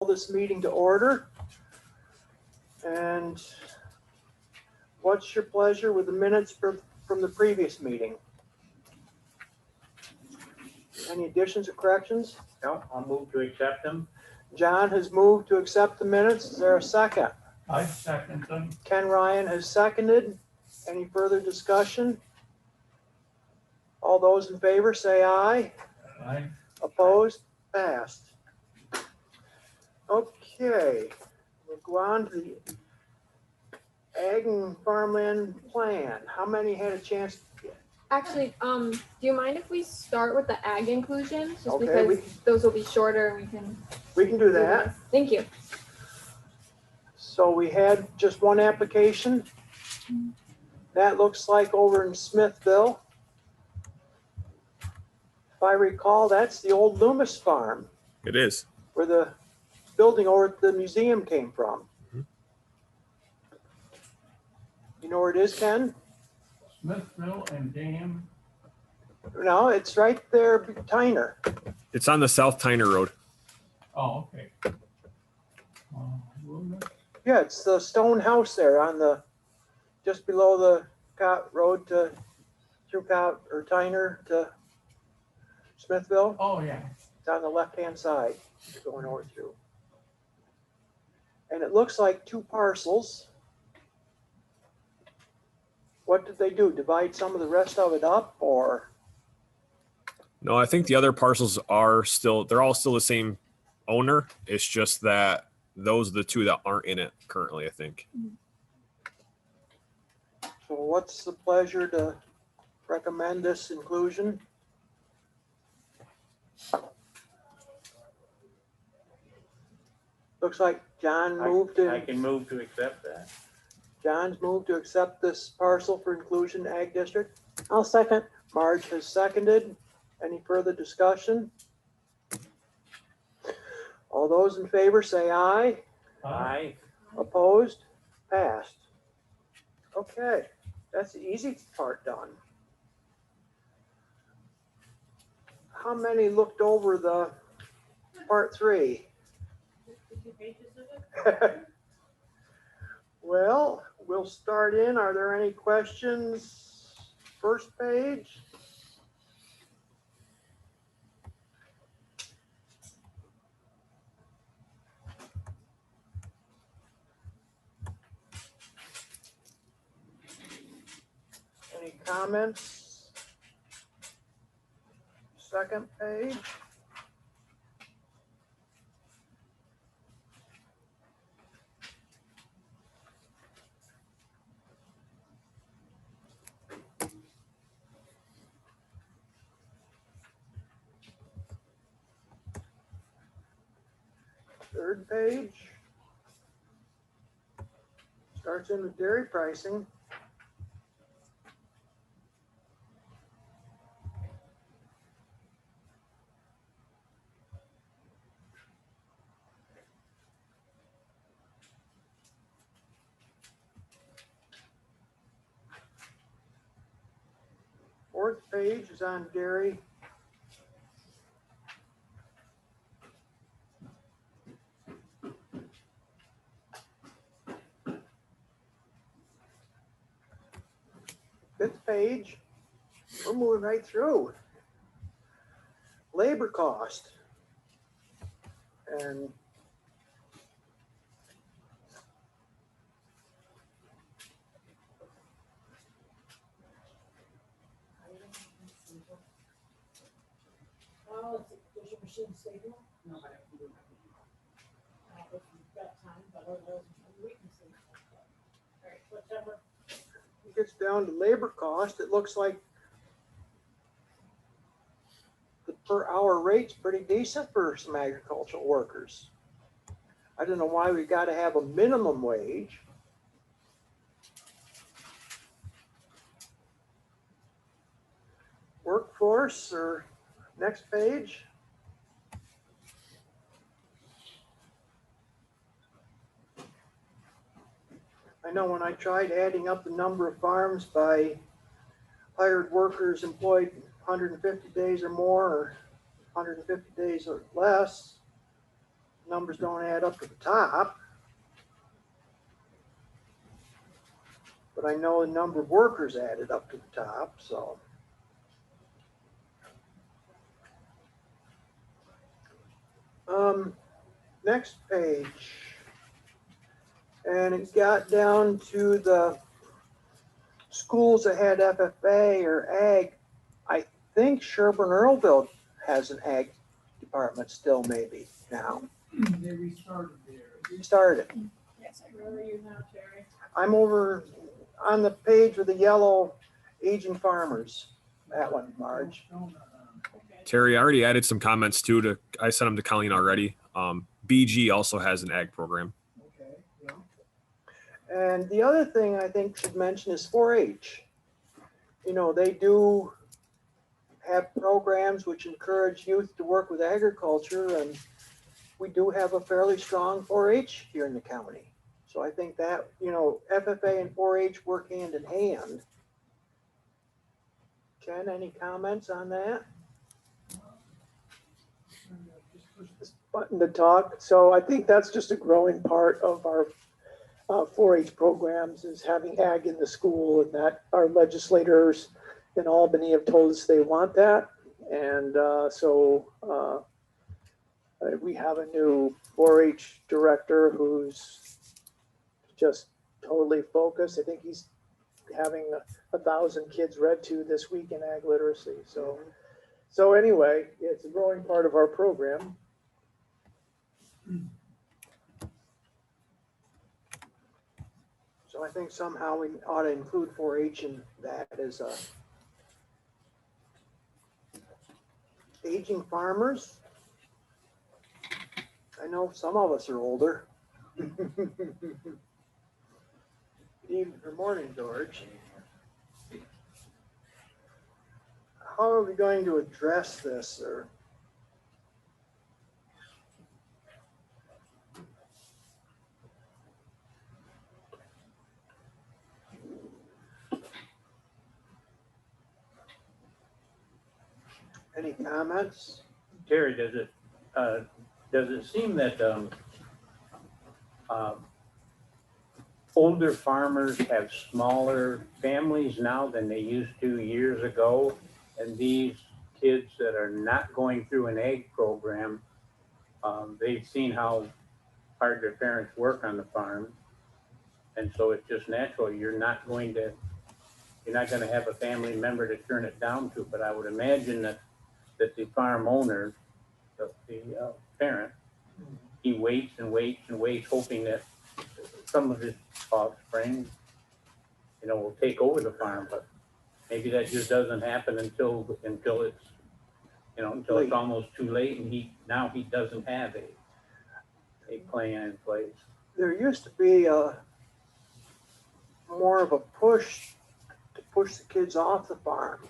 This meeting to order. And what's your pleasure with the minutes from the previous meeting? Any additions or corrections? No, I'll move to accept them. John has moved to accept the minutes. Is there a second? I second them. Ken Ryan has seconded. Any further discussion? All those in favor say aye. Aye. Opposed? Passed. Okay, we'll go on to the Ag and Farmland Plan. How many had a chance? Actually, do you mind if we start with the ag inclusion? Just Okay, because those will be shorter and we can do that. this. Thank you. So we had just one application. That looks like over in Smithville. If I recall, that's the old Loomis farm It is. where the building over at the museum came from. You know where it is, Ken? Smithville and Dam. No, it's right there, Tyner. It's on the South Tyner Road. Oh, okay. Loomis. Yeah, it's the stone house there on the, just below the road to, through Tyner to Smithville. Oh, yeah. It's on the left-hand side, going over through. And it looks like two parcels. What did they do? Divide some of the rest of it up, or? No, I think the other parcels are still, they're all still the same owner. It's just that those are the two that aren't in it currently, I think. So what's the pleasure to recommend this inclusion? Looks like John moved I to, can move to accept that. John's moved to accept this parcel for inclusion ag district. I'll second. Marge has seconded. Any further discussion? All those in favor say aye. Aye. Opposed? Passed. Okay, that's the easy part done. How many looked over the part 3? Well, we'll start in. Are there any questions? First page. Any comments? Second page. Third page. Starts in with dairy pricing. Fourth page is on dairy. Fifth page, we're moving right through. Labor cost. And Oh, does your machine signal? No, I can do it. If you've got time, but otherwise we can see. All right, whichever. it gets down to labor cost. It looks like the per hour rate's pretty decent for some agricultural workers. I don't know why we got to have a minimum wage. Workforce, or next page. I know when I tried adding up the number of farms by hired workers employed 150 days or more, or 150 days or less, numbers don't add up to the top. But I know the number of workers added up to the top, so. Next page. And it got down to the schools that had FFA or ag. I think Sherburne-Earlville has an ag department still maybe now. They restarted there. Restarted. Yes, where are you now, Terry? I'm over on the page with the yellow aging farmers. That one, Marge. Okay. Terry, I already added some comments too. I sent them to Colleen already. BG also has an ag program. Okay, yeah. And the other thing I think should mention is 4-H. You know, they do have programs which encourage youth to work with agriculture, and we do have a fairly strong 4-H here in the county. So I think that, you know, FFA and 4-H work hand in hand. Ken, any comments on that? This button to talk. So I think that's just a growing part of our 4-H programs, is having ag in the school, and that our legislators in Albany have told us they want that. And we have a new 4-H director who's just totally focused. I think he's having 1,000 kids read to this week in ag literacy. So anyway, it's a growing part of our program. So I think somehow we ought to include 4-H in that as aging farmers. I know some of us are older. Good morning, George. How are we going to address this, or? Any comments? Terry, does it seem that older farmers have smaller families now than they used to years ago? And these kids that are not going through an ag program, they've seen how hard their parents work on the farm. And so it's just natural. You're not going to have a family member to turn it down to. But I would imagine that the farm owner, the parent, he waits and waits and waits, hoping that some of his offspring, will take over the farm. But maybe that just doesn't happen until it's, until it's almost too late, and he doesn't have a plan in place. There used to be more of a push to push the kids off the farm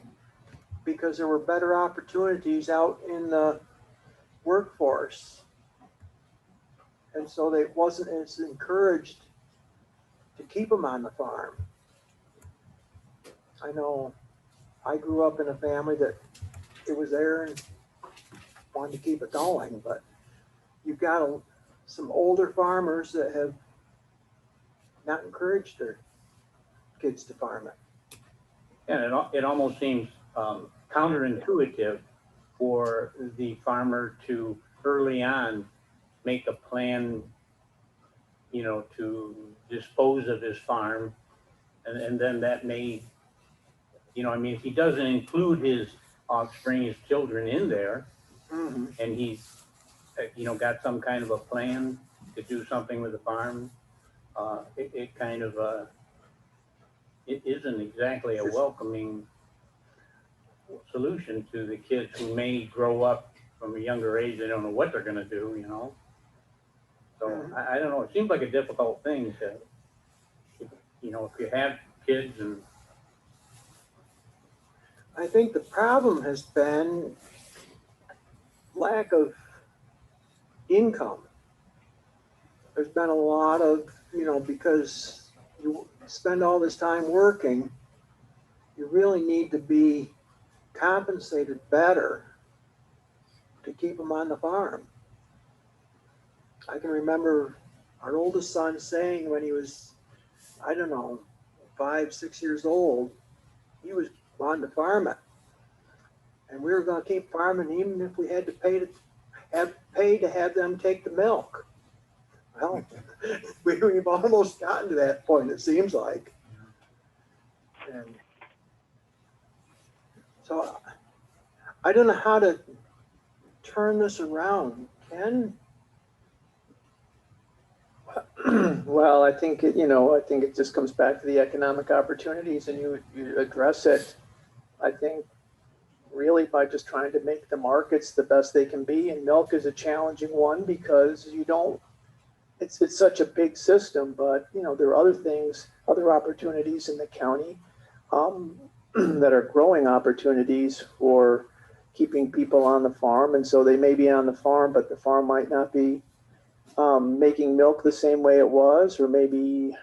because there were better opportunities out in the workforce. And so they wasn't as encouraged to keep them on the farm. I know I grew up in a family that it was there and wanted to keep it going, but you've got some older farmers that have not encouraged their kids to farm it. And it almost seems counterintuitive for the farmer to early on make a plan, to dispose of his farm. And then that may, if he doesn't include his offspring, his children in there, Mm-hmm. and he's, got some kind of a plan to do something with the farm, it kind of, it isn't exactly a welcoming solution to the kids who may grow up from a younger age. They don't know what they're going to do, So I don't know. It seems like a difficult thing to, if you have kids. And I think the problem has been lack of income. There's been a lot of, because you spend all this time working, you really need to be compensated better to keep them on the farm. I can remember our oldest son saying when he was, I don't know, 5, 6 years old, he was wanting to farm it. And we were gonna keep farming even if we had to pay to have them take the milk. Well, we've almost gotten to that point, it seems like. And so I don't know how to turn this around. Ken? Well, I think, I think it just comes back to the economic opportunities and you address it, I think, really by just trying to make the markets the best they can be. And milk is a challenging one because it's such a big system, but there are other things, other opportunities in the county that are growing opportunities for keeping people on the farm. And so they may be on the farm, but the farm might not be making milk the same way it was, or maybe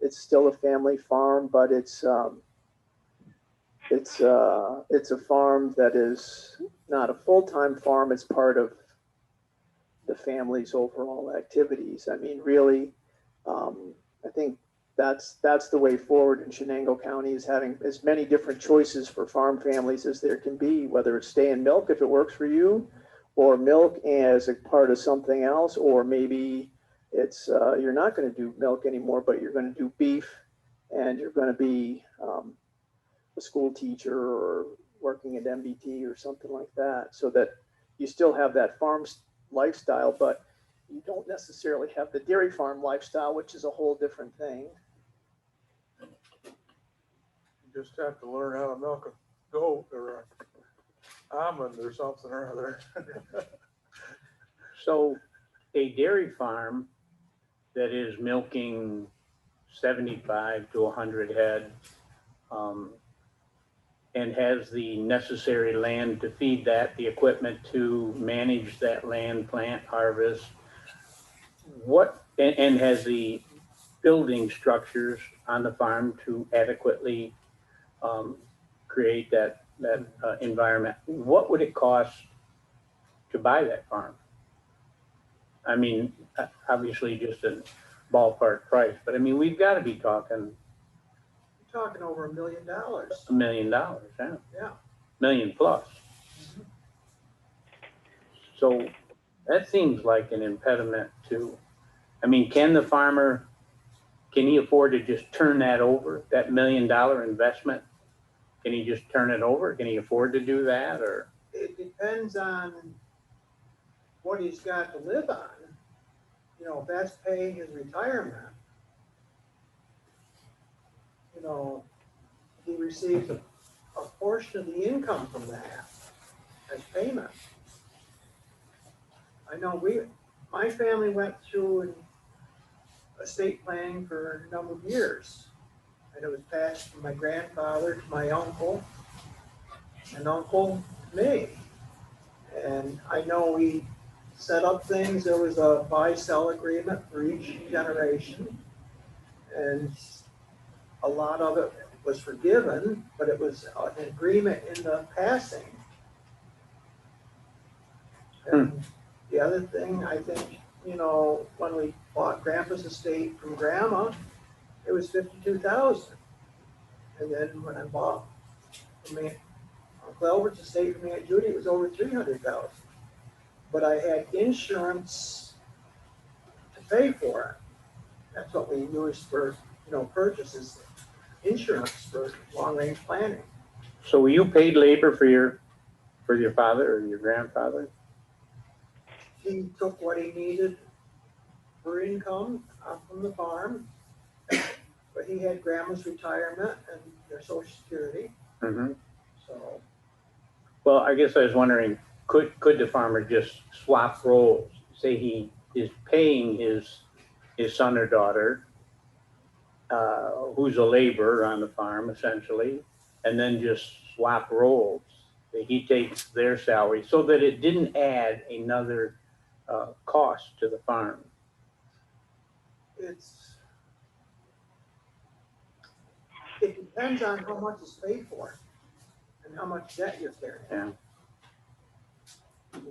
it's still a family farm, but it's a farm that is not a full-time farm. It's part of the family's overall activities. I mean, really, I think that's the way forward in Chenango County, is having as many different choices for farm families as there can be, whether it's stay in milk if it works for you, or milk as a part of something else, or maybe it's you're not going to do milk anymore, but you're going to do beef, and you're going to be a school teacher or working at MBT or something like that, so that you still have that farm lifestyle, but you don't necessarily have the dairy farm lifestyle, which is a whole different thing. You just have to learn how to milk a goat or a almond or something or other. So a dairy farm that is milking 75 to 100 head and has the necessary land to feed that, the equipment to manage that land, plant, harvest, and has the building structures on the farm to adequately create that environment. What would it cost to buy that farm? I mean, obviously just a ballpark price, but I mean, we've got to be talking You're talking over $1 million. $1 million, yeah. Yeah. Million plus. So that seems like an impediment to, I mean, can he afford to just turn that over, that $1 million investment? Can he just turn it over? Can he afford to do that, or? It depends on what he's got to live on. If that's paying his retirement, he receives a portion of the income from that as payment. I know my family went through estate planning for a number of years. And it was passed from my grandfather to my uncle, and uncle to me. And I know we set up things. There was a buy-sell agreement for each generation. And a lot of it was forgiven, but it was an agreement in the passing. And the other thing, I think, when we bought Grandpa's estate from Grandma, it was $52,000. And then when I bought from Uncle Albert's estate from Aunt Judy, it was over $300,000. But I had insurance to pay for it. That's what we used for, purchases, insurance for long-range planning. So you paid labor for your father or your grandfather? He took what he needed for income from the farm, but he had Grandma's retirement and their Social Security. Mm-hmm. So, Well, I guess I was wondering, could the farmer just swap roles? Say he is paying his son or daughter, who's a laborer on the farm essentially, and then just swap roles. He takes their salary so that it didn't add another cost to the farm. It depends on how much is paid for and how much debt you're carrying. Yeah.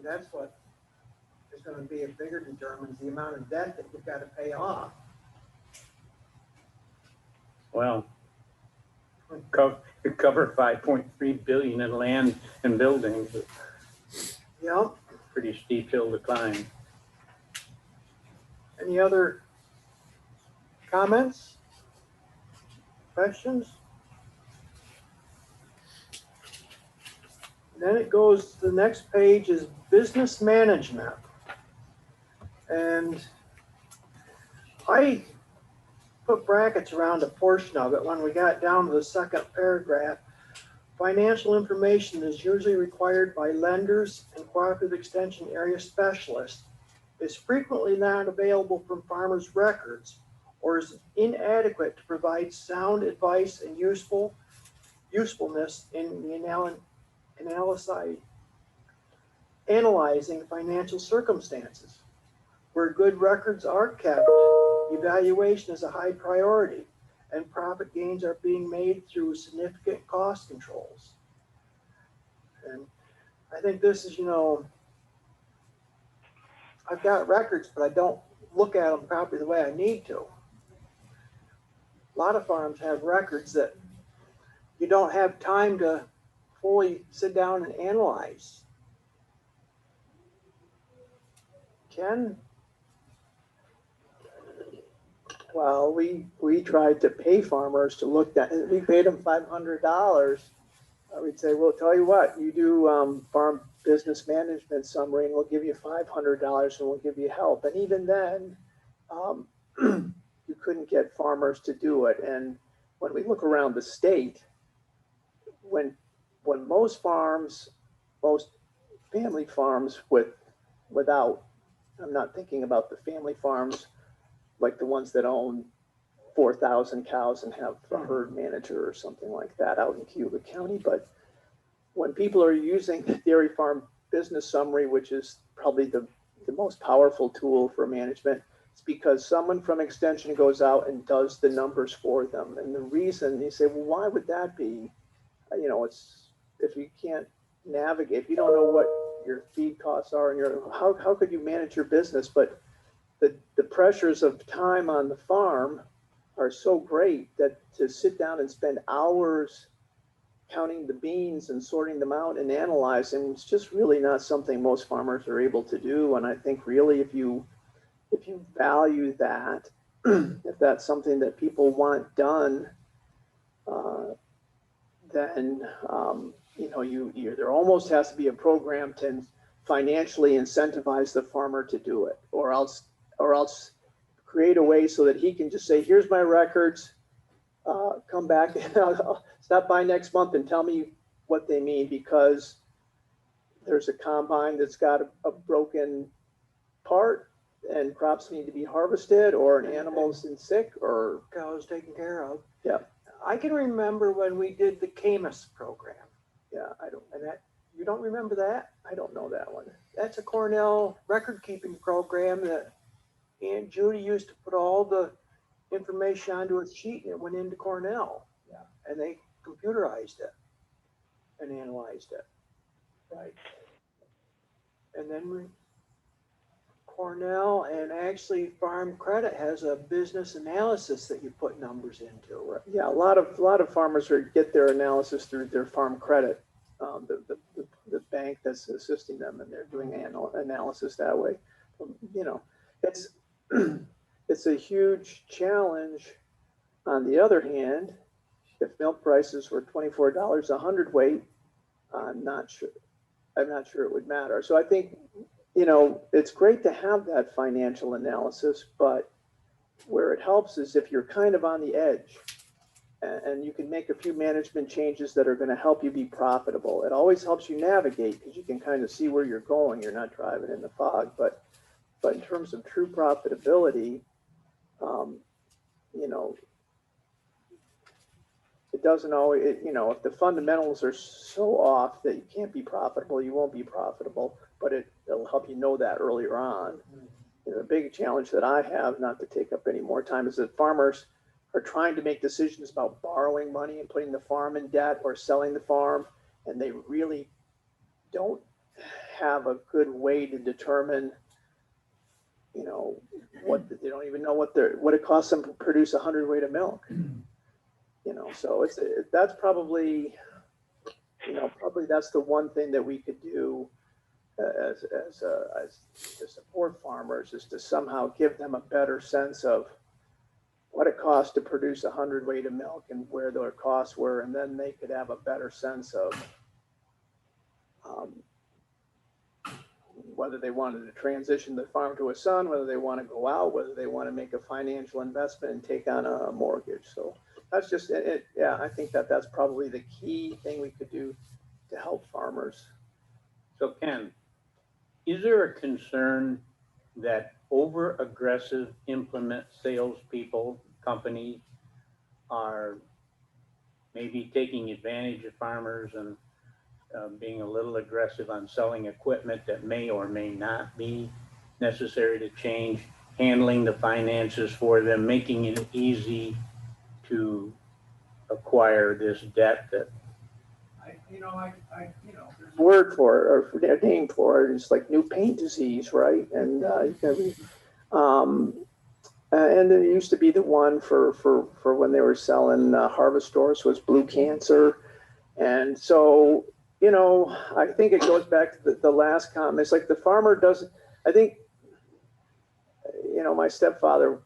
That's what is gonna be a bigger determines the amount of debt that you've gotta pay off. Well, it covered 5.3 billion in land and buildings, Yep. pretty steep hill to climb. Any other comments? Questions? Then it goes, the next page is business management. And I put brackets around a portion of it when we got down to the second paragraph. Financial information is usually required by lenders and cooperative extension area specialists, is frequently not available from farmers' records, or is inadequate to provide sound advice and usefulness in the analyzing financial circumstances. Where good records are kept, evaluation is a high priority, and profit gains are being made through significant cost controls. And I think this is, I've got records, but I don't look at them properly the way I need to. A lot of farms have records that you don't have time to fully sit down and analyze. Ken? Well, we tried to pay farmers to look at, we paid them $500. We'd say, well, tell you what, you do farm business management summary and we'll give you $500 and we'll give you help. And even then, you couldn't get farmers to do it. And when we look around the state, when most farms, most family farms without, I'm not thinking about the family farms like the ones that own 4,000 cows and have a herd manager or something like that out in Cuba County. But when people are using the dairy farm business summary, which is probably the most powerful tool for management, it's because someone from extension goes out and does the numbers for them. And the reason you say, well, why would that be? It's if you can't navigate, if you don't know what your feed costs are and how could you manage your business? But the pressures of time on the farm are so great that to sit down and spend hours counting the beans and sorting them out and analyzing, it's just really not something most farmers are able to do. And I think really if you value that, if that's something that people want done, then there almost has to be a program to financially incentivize the farmer to do it, or else create a way so that he can just say, here's my records, come back, stop by next month and tell me what they mean, because there's a combine that's got a broken part and crops need to be harvested, or an animal's in sick, or Cows taken care of. Yeah. I can remember when we did the CAMUS program. and You don't remember that? I don't know that one. That's a Cornell record-keeping program that Aunt Judy used to put all the information onto a sheet and it went into Cornell. Yeah. And they computerized it and analyzed it. Right. And then Cornell and actually Farm Credit has a business analysis that you put numbers into. Yeah, a lot of farmers get their analysis through their Farm Credit, the bank that's assisting them, and they're doing analysis that way. It's a huge challenge. On the other hand, if milk prices were $24 a hundredweight, I'm not sure it would matter. So I think, it's great to have that financial analysis, but where it helps is if you're kind of on the edge and you can make a few management changes that are going to help you be profitable. It always helps you navigate because you can kind of see where you're going. You're not driving in the fog, but in terms of true profitability, it doesn't always, if the fundamentals are so off that you can't be profitable, you won't be profitable, but it'll help you know that earlier on. The big challenge that I have, not to take up any more time, is that farmers are trying to make decisions about borrowing money and putting the farm in debt or selling the farm, and they really don't have a good way to determine you know, what, they don't even know what it costs them to produce 100 weight of milk. You know, so that's probably, you know, probably that's the one thing that we could do as to support farmers, is to somehow give them a better sense of what it costs to produce 100 weight of milk and where their costs were, and then they could have a better sense of whether they wanted to transition the farm to a son, whether they want to go out, whether they want to make a financial investment and take on a mortgage. So that's just it. Yeah, I think that's probably the key thing we could do to help farmers. So Ken, is there a concern that over aggressive implement salespeople, companies are maybe taking advantage of farmers and being a little aggressive on selling equipment that may or may not be necessary to change, handling the finances for them, making it easy to acquire this debt that There's a word for it, or a name for it. It's like new paint disease, right? And and there used to be the one for when they were selling harvest stores was blue cancer. And so, you know, I think it goes back to the last comment. It's like the farmer doesn't, I think, you know, my stepfather,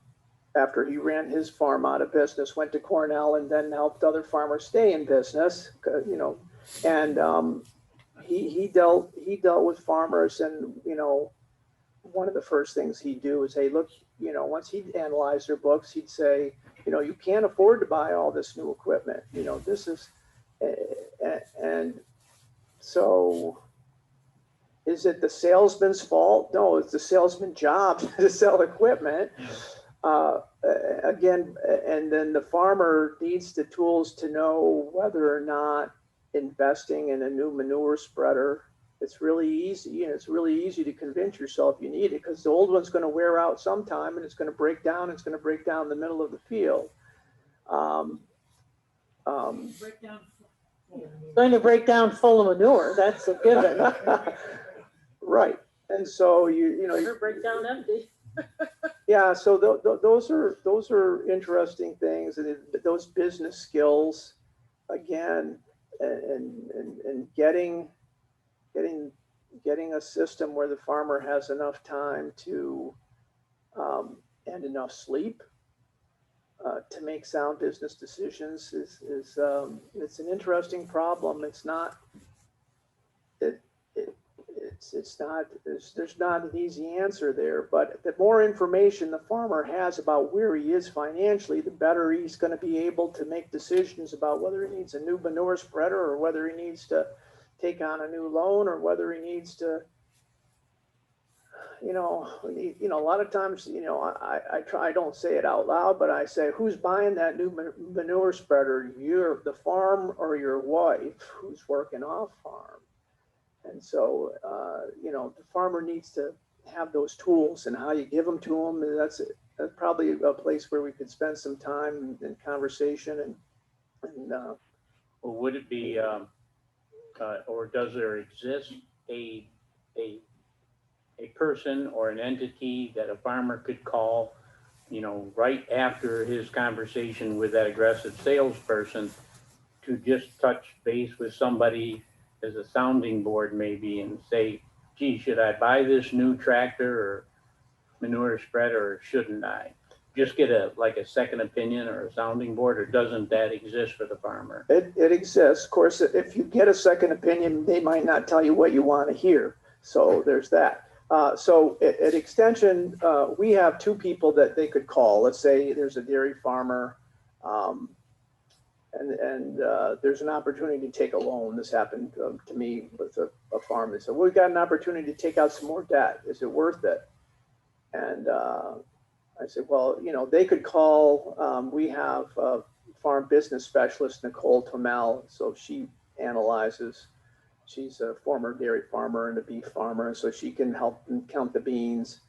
after he ran his farm out of business, went to Cornell and then helped other farmers stay in business, you know, and he dealt with farmers, and, you know, one of the first things he'd do is, hey, look, you know, once he'd analyze their books, he'd say, you know, you can't afford to buy all this new equipment. You know, this is, and so is it the salesman's fault? No, it's the salesman's job to sell equipment. Again, and then the farmer needs the tools to know whether or not investing in a new manure spreader, it's really easy. And it's really easy to convince yourself you need it, because the old one's going to wear out sometime and it's going to break down. It's going to break down in the middle of the field. Going to break down full of manure, that's a given. Right. And so you know, Never break down empty. yeah, so those are interesting things, and those business skills, again, and getting a system where the farmer has enough time to and enough sleep to make sound business decisions is it's an interesting problem. It's not there's not an easy answer there, but the more information the farmer has about where he is financially, the better he's going to be able to make decisions about whether he needs a new manure spreader, or whether he needs to take on a new loan, or whether he needs to, you know, a lot of times, you know, I don't say it out loud, but I say, who's buying that new manure spreader? You're the farm, or your wife who's working off farm? And so, you know, the farmer needs to have those tools, and how you give them to them. That's probably a place where we could spend some time in conversation. And Well, would it be, or does there exist a person or an entity that a farmer could call, you know, right after his conversation with that aggressive salesperson, to just touch base with somebody as a sounding board maybe, and say, gee, should I buy this new tractor or manure spreader, or shouldn't I? Just get a second opinion or a sounding board, or doesn't that exist for the farmer? it exists. Of course, if you get a second opinion, they might not tell you what you want to hear. So there's that. So at Extension, we have two people that they could call. Let's say there's a dairy farmer, and there's an opportunity to take a loan. This happened to me with a farm. They said, well, we've got an opportunity to take out some more debt. Is it worth it? And I said, well, you know, they could call. We have a farm business specialist, Nicole Tomel. So she analyzes. She's a former dairy farmer and a beef farmer, so she can help them count the beans.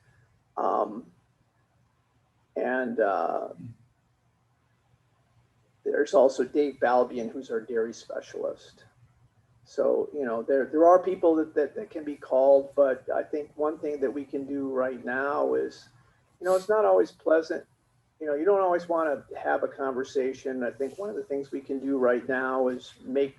There's also Dave Balbian, who's our dairy specialist. So, you know, there are people that can be called, but I think one thing that we can do right now is, you know, it's not always pleasant. You know, you don't always want to have a conversation. I think one of the things we can do right now is make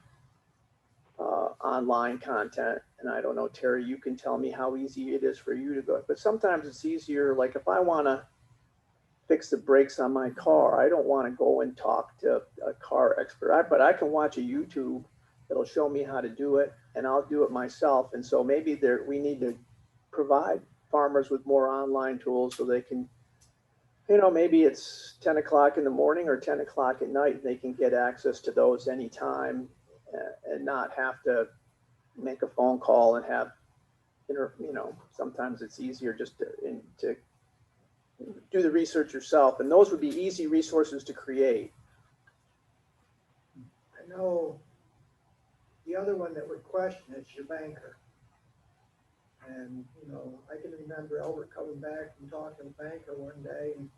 online content. And I don't know, Terry, you can tell me how easy it is for you to go, but sometimes it's easier. Like if I want to fix the brakes on my car, I don't want to go and talk to a car expert, but I can watch a YouTube that'll show me how to do it, and I'll do it myself. And so maybe we need to provide farmers with more online tools so they can, you know, maybe it's 10 o'clock in the morning or 10 o'clock at night, and they can get access to those anytime and not have to make a phone call and have, you know, sometimes it's easier just to do the research yourself. And those would be easy resources to create. I know the other one that would question is your banker. And, you know, I can remember Albert coming back and talking to the banker one day, and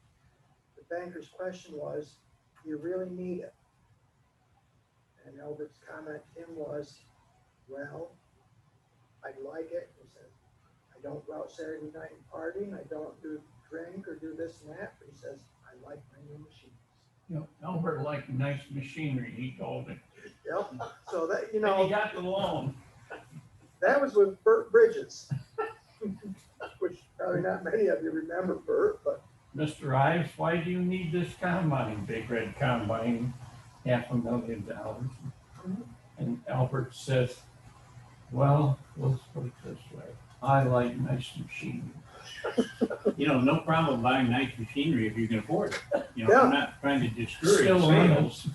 the banker's question was, do you really need it? And Albert's comment to him was, well, I'd like it. He said, I don't go out Saturday night and party, and I don't do drink or do this and that, but he says, I like my new machines. You know, Albert liked nice machinery, he told me. Yep, so that, you And he know, got the loan. that was with Bert Bridges, which probably not many of you remember Bert, but Mr. Ives, why do you need this combine, big red combine, $500,000? And Albert says, well, let's put it this way, I like nice machinery. You know, no problem buying nice machinery if you can afford it. You know, Yeah. I'm not trying to discourage Still sales.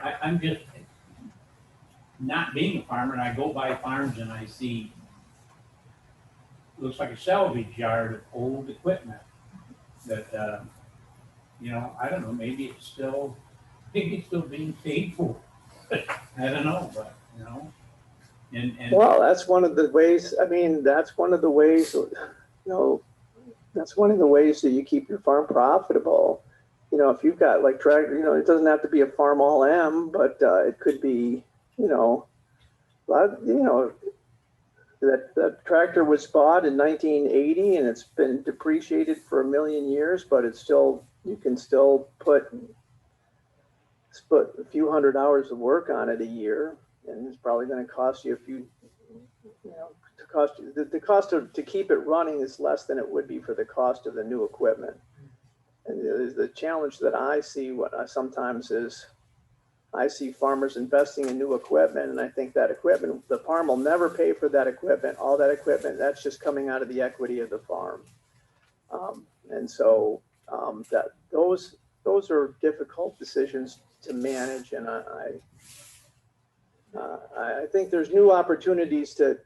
I'm just, not being a farmer, and I go by farms and I see, looks like a salvage yard of old equipment that, you know, I don't know, maybe it's still being paid for. I don't know, but, you know, and. Well, that's one of the ways, I mean, that's one of the ways, you know, that's one of the ways that you keep your farm profitable. You know, if you've got like tractor, you know, it doesn't have to be a farm all M, but it could be, you know, a lot of, you know, that tractor was bought in 1980 and it's been depreciated for 1,000,000 years, but it's still, you can still put a few hundred hours of work on it a year, and it's probably going to cost you a few, you know, the cost to keep it running is less than it would be for the cost of the new equipment. And the challenge that I see, what I sometimes is, I see farmers investing in new equipment, and I think that equipment, the farm will never pay for that equipment. All that equipment, that's just coming out of the equity of the farm. And so that those are difficult decisions to manage, and I think there's new opportunities to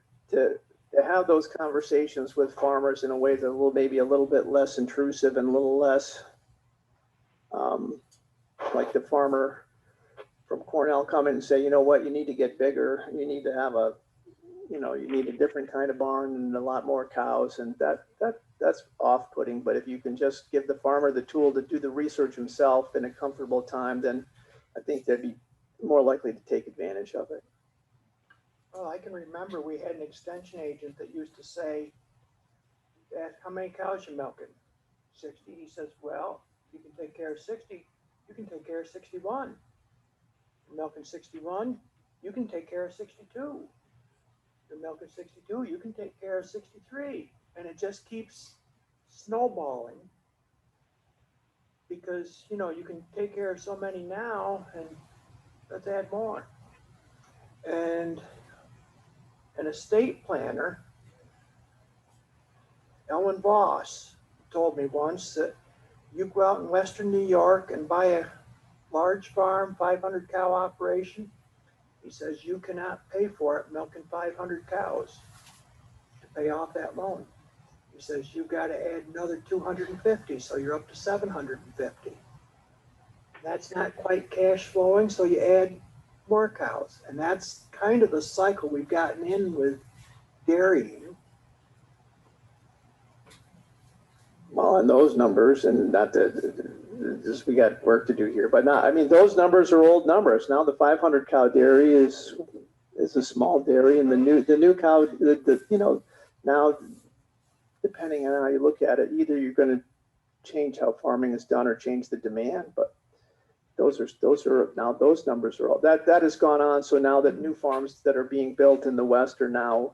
have those conversations with farmers in a way that maybe a little bit less intrusive and a little less like the farmer from Cornell come in and say, you know what, you need to get bigger. You need to have you need a different kind of barn and a lot more cows, and that's off-putting. But if you can just give the farmer the tool to do the research himself in a comfortable time, then I think they'd be more likely to take advantage of it. well, I can remember we had an extension agent that used to say, ask how many cows you're milking. 60. He says, well, you can take care of 60. You can take care of 61. You're milking 61. You can take care of 62. You're milking 62. You can take care of 63. And it just keeps snowballing because, you know, you can take care of so many now and let's add more. And an estate planner, Ellen Voss, told me once that you go out in Western New York and buy a large farm, 500 cow operation. He says you cannot pay for it milking 500 cows to pay off that loan. He says you've got to add another 250, so you're up to 750. That's not quite cash flowing, so you add more cows. And that's kind of the cycle we've gotten in with dairying. Well, and those numbers, and not that we got work to do here, but not, I mean, those numbers are old numbers. Now the 500 cow dairy is is a small dairy, and the new cow, you know, now, depending on how you look at it, either you're gonna change how farming is done or change the demand, but those are now, those numbers are all, that has gone on. So now that new farms that are being built in the West are now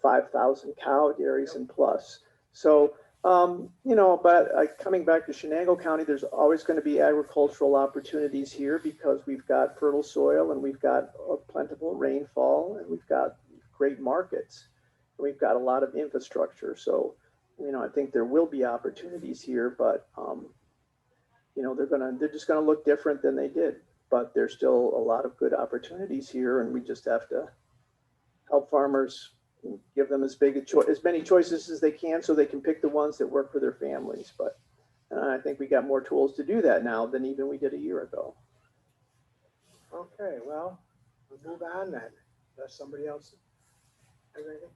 5,000 cow dairies and plus. So, you know, but coming back to Chenango County, there's always going to be agricultural opportunities here because we've got fertile soil and we've got a plentiful rainfall and we've got great markets. We've got a lot of infrastructure. So, you know, I think there will be opportunities here, but, you know, they're just gonna look different than they did, but there's still a lot of good opportunities here, and we just have to help farmers, give them as many choices as they can, so they can pick the ones that work for their families. But I think we got more tools to do that now than even we did a year ago. Okay, well, we'll move on then, unless somebody else has anything.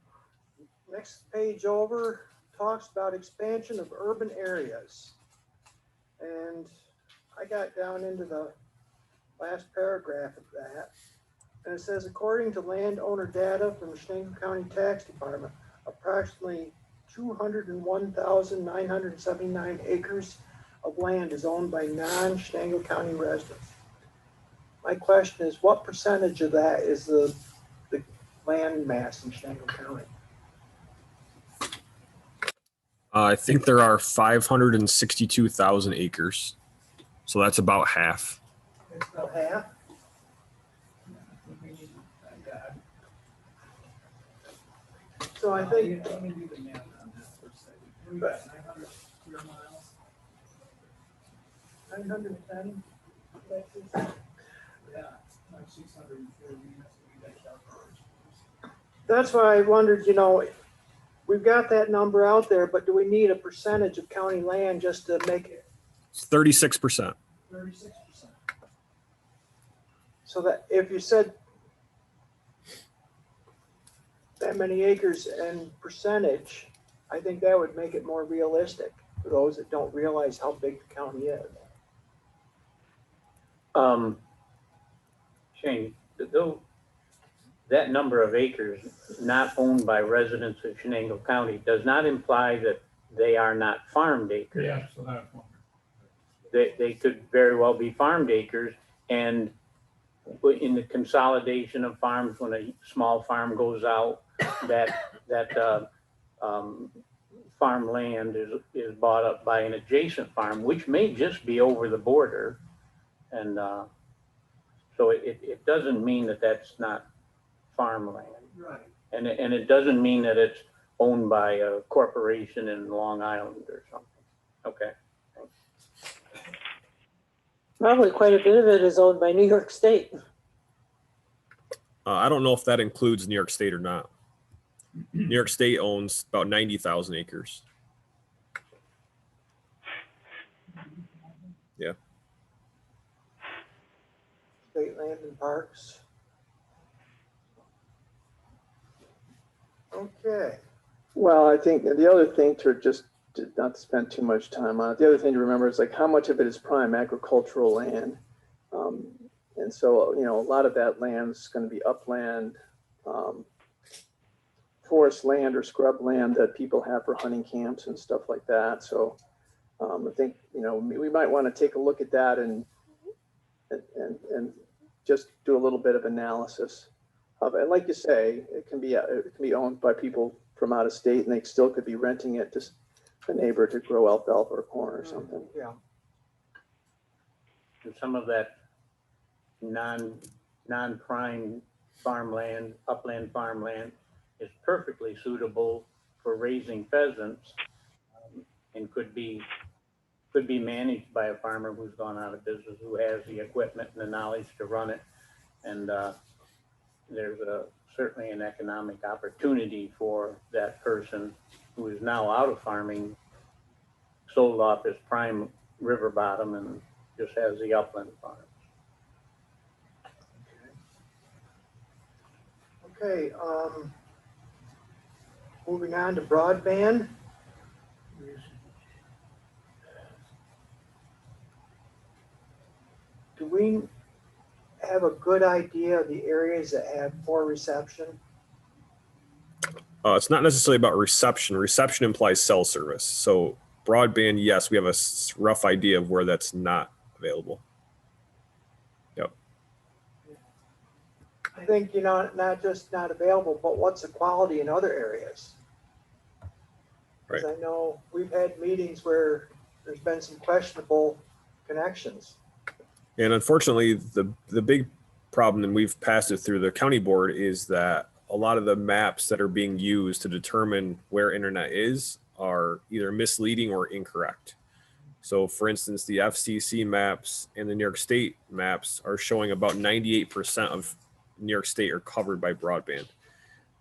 Next page over talks about expansion of urban areas. And I got down into the last paragraph of that. And it says, according to landowner data from the Chenango County Tax Department, approximately 201,979 acres of land is owned by non-Chenango County residents. My question is, what percentage of that is the land mass in Chenango County? I think there are 562,000 acres. So that's about half. It's about half. So I think, Let me do the math on that for a second. What do you got, 900 square miles? 910. Yeah, like 640. That's why I wondered, you know, we've got that number out there, but do we need a percentage of county land just to make it? It's 36%. 36%. So that if you said that many acres and percentage, I think that would make it more realistic for those that don't realize how big the county is. Shane, though, that number of acres not owned by residents of Chenango County does not imply that they are not farmed acres. Yeah, so that's one. They could very well be farmed acres, and in the consolidation of farms, when a small farm goes out, that farmland is bought up by an adjacent farm, which may just be over the border. And so it doesn't mean that that's not farmland. Right. And it doesn't mean that it's owned by a corporation in Long Island or something. Okay. Probably quite a bit of it is owned by New York State. I don't know if that includes New York State or not. New York State owns about 90,000 acres. Yeah. State land and parks. Okay. Well, I think the other thing not to spend too much time on it, the other thing to remember is like how much of it is prime agricultural land. And so, you know, a lot of that land is going to be upland, forest land or scrub land that people have for hunting camps and stuff like that. So I think, you know, we might want to take a look at that and just do a little bit of analysis of it. And like you say, it can be owned by people from out of state, and they still could be renting it to a neighbor to grow alfalfa or corn or something. Yeah. And some of that non-prime farmland, upland farmland, is perfectly suitable for raising pheasants, and could be managed by a farmer who's gone out of business, who has the equipment and the knowledge to run it. And there's certainly an economic opportunity for that person who is now out of farming, sold off his prime river bottom and just has the upland farm. Okay. Moving on to broadband. Do we have a good idea of the areas that have poor reception? It's not necessarily about reception. Reception implies cell service. So broadband, yes, we have a rough idea of where that's not available. Yep. I think, not just not available, but what's the quality in other areas? Because I know we've had meetings where there's been some questionable connections. And unfortunately, the big problem, and we've passed it through the county board, is that a lot of the maps that are being used to determine where internet is are either misleading or incorrect. So for instance, the FCC maps and the New York State maps are showing about 98% of New York State are covered by broadband.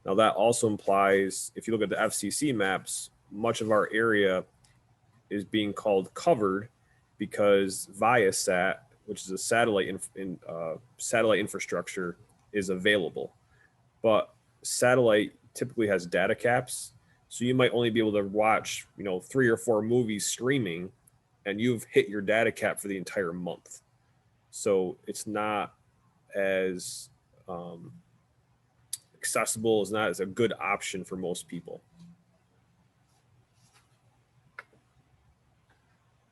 Now that also implies, if you look at the FCC maps, much of our area is being called covered because Viasat, which is a satellite infrastructure, is available. But satellite typically has data caps, so you might only be able to watch 3 or 4 movies streaming, and you've hit your data cap for the entire month. So it's not as accessible, is not as a good option for most people.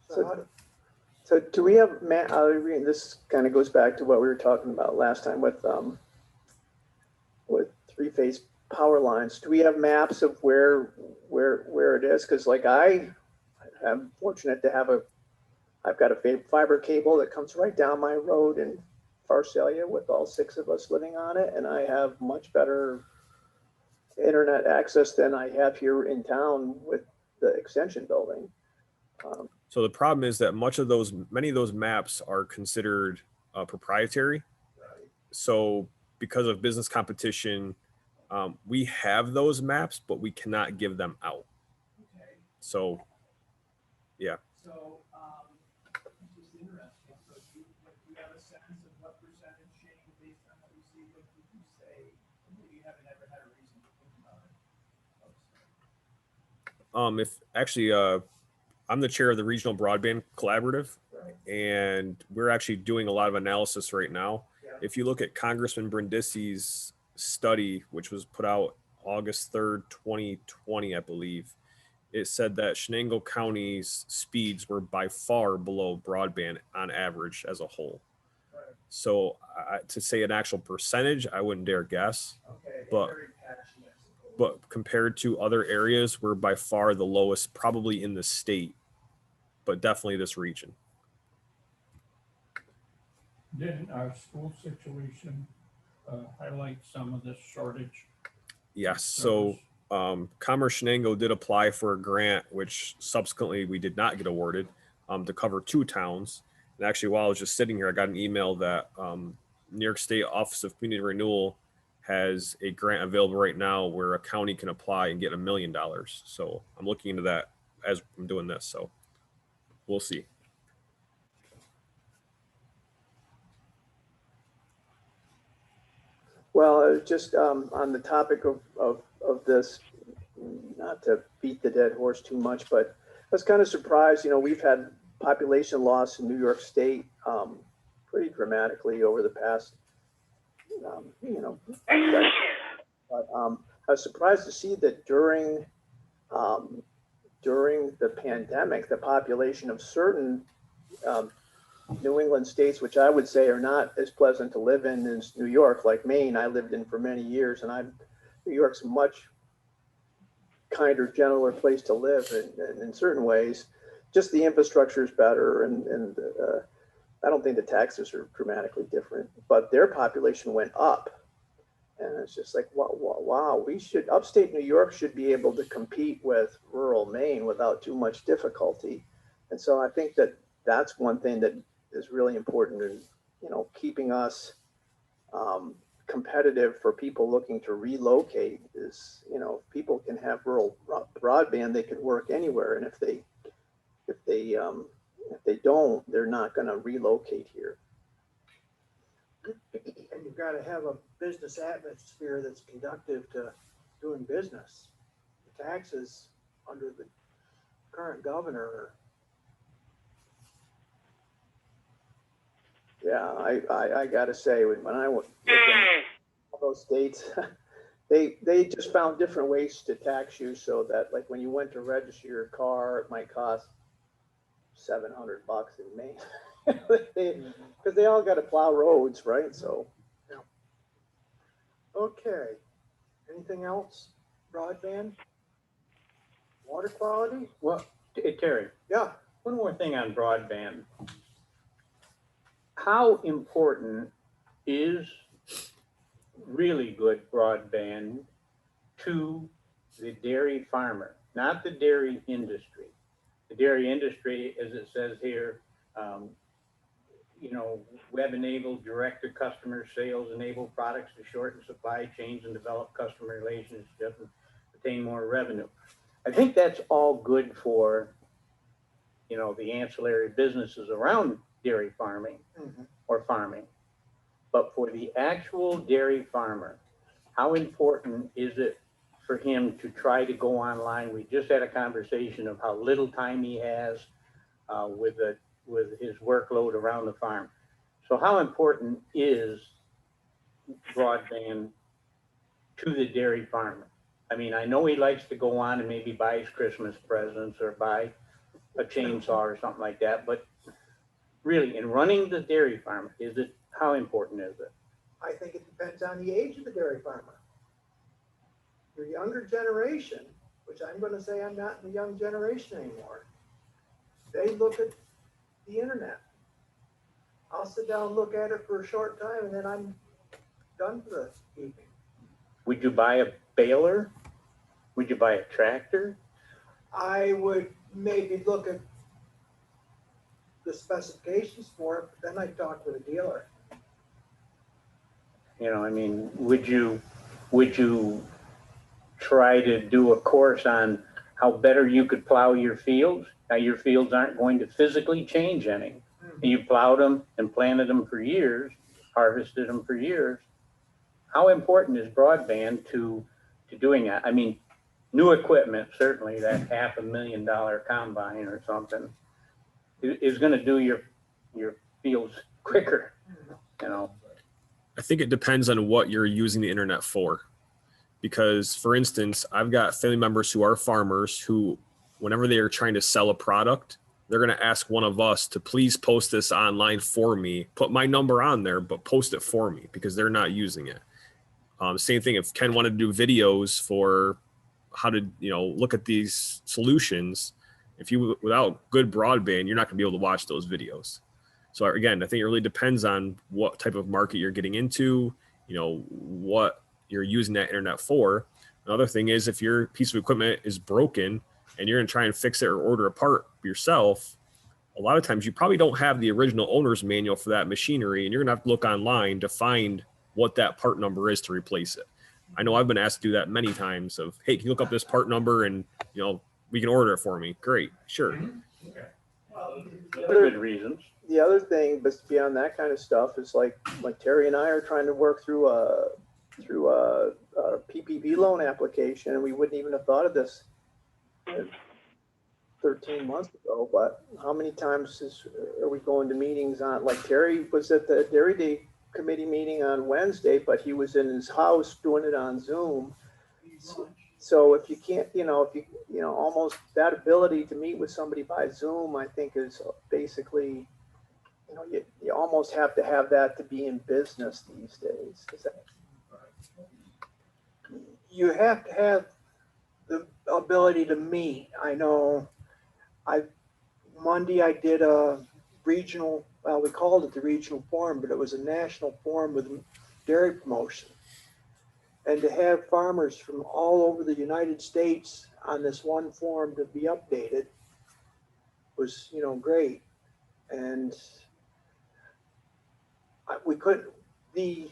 So do we have, Matt, this kind of goes back to what we were talking about last time with three-phase power lines. Do we have maps of where it is? Because like I'm fortunate to have I've got a fiber cable that comes right down my road in Farsalia with all 6 of us living on it. And I have much better internet access than I have here in town with the extension building. So the problem is that many of those maps are considered proprietary. So because of business competition, we have those maps, but we cannot give them out. Okay, So, yeah. so, it's just interesting, so do you have a sense of what percentage change based on what you see, what did you say? Maybe you haven't ever had a reason to think about it. If actually, I'm the chair of the Regional Broadband Collaborative, and we're actually doing a lot of analysis right now. Yeah. If you look at Congressman Brindisi's study, which was put out August 3rd, 2020, I believe, it said that Chenango County's speeds were by far below broadband on average as a whole. Right. So to say an actual percentage, I wouldn't dare guess. Okay. But compared to other areas, we're by far the lowest, probably in the state, but definitely this region. Didn't our school situation highlight some of this shortage? Yes. So Commerce Chenango did apply for a grant, which subsequently we did not get awarded, to cover 2 towns. And actually, while I was just sitting here, I got an email that New York State Office of Community Renewal has a grant available right now where a county can apply and get $1 million. So I'm looking into that as I'm doing this. So we'll see. Well, just on the topic of this, not to beat the dead horse too much, but I was kind of surprised. We've had population loss in New York State pretty dramatically over the past, but I was surprised to see that during the pandemic, the population of certain New England states, which I would say are not as pleasant to live in as New York, like Maine, I lived in for many years, and New York's a much kinder, gentler place to live in certain ways. Just the infrastructure is better, and I don't think the taxes are dramatically different, but their population went up. And it's just like, wow, upstate New York should be able to compete with rural Maine without too much difficulty. And so I think that's one thing that is really important in, keeping us competitive for people looking to relocate is, people can have rural broadband, they can work anywhere. And if they don't, they're not going to relocate here. And you've got to have a business atmosphere that's conducive to doing business. The taxes under the current governor are Yeah, I gotta say, when I went all those states, they just found different ways to tax you so that like when you went to register your car, it might cost $700 in Maine. Because they all got to plow roads, right? So. Okay. Anything else? Broadband? Water quality? Well, Terry, Yeah. one more thing on broadband. How important is really good broadband to the dairy farmer, not the dairy industry? The dairy industry, as it says here, web-enabled, direct-to-customer sales, enable products to shorten supply chains and develop customer relationships and attain more revenue. I think that's all good for, the ancillary businesses around dairy farming or farming. But for the actual dairy farmer, how important is it for him to try to go online? We just had a conversation of how little time he has with his workload around the farm. So how important is broadband to the dairy farmer? I mean, I know he likes to go on and maybe buy his Christmas presents or buy a chainsaw or something like that, but really, in running the dairy farm, how important is it? I think it depends on the age of the dairy farmer. Your younger generation, which I'm going to say I'm not in the young generation anymore, they look at the internet. I'll sit down and look at it for a short time and then I'm done for the evening. Would you buy a baler? Would you buy a tractor? I would maybe look at the specifications for it, but then I'd talk with a dealer. I mean, would you try to do a course on how better you could plow your fields? Now your fields aren't going to physically change any. You plowed them and planted them for years, harvested them for years. How important is broadband to doing that? I mean, new equipment, certainly that $500,000 combine or something is going to do your fields quicker, I think it depends on what you're using the internet for. Because, for instance, I've got family members who are farmers who, whenever they are trying to sell a product, they're going to ask one of us to please post this online for me, put my number on there, but post it for me because they're not using it. Same thing if Ken wanted to do videos for how to, look at these solutions. Without good broadband, you're not going to be able to watch those videos. So again, I think it really depends on what type of market you're getting into, what you're using that internet for. Another thing is if your piece of equipment is broken and you're going to try and fix it or order a part yourself, a lot of times you probably don't have the original owner's manual for that machinery, and you're going to have to look online to find what that part number is to replace it. I know I've been asked to do that many times of, hey, can you look up this part number and, we can order it for me. Great. Sure. Good reasons. The other thing, but beyond that kind of stuff, is like Terry and I are trying to work through a PPP loan application, and we wouldn't even have thought of this 13 months ago. But how many times are we going to meetings on? Like Terry was at the Dairy Day committee meeting on Wednesday, but he was in his house doing it on Zoom. So if you can't, almost that ability to meet with somebody by Zoom, I think is basically, you almost have to have that to be in business these days. You have to have the ability to meet. I know Monday I did a regional, well, we called it the regional forum, but it was a national forum with dairy promotion. And to have farmers from all over the United States on this one forum to be updated was, great. And the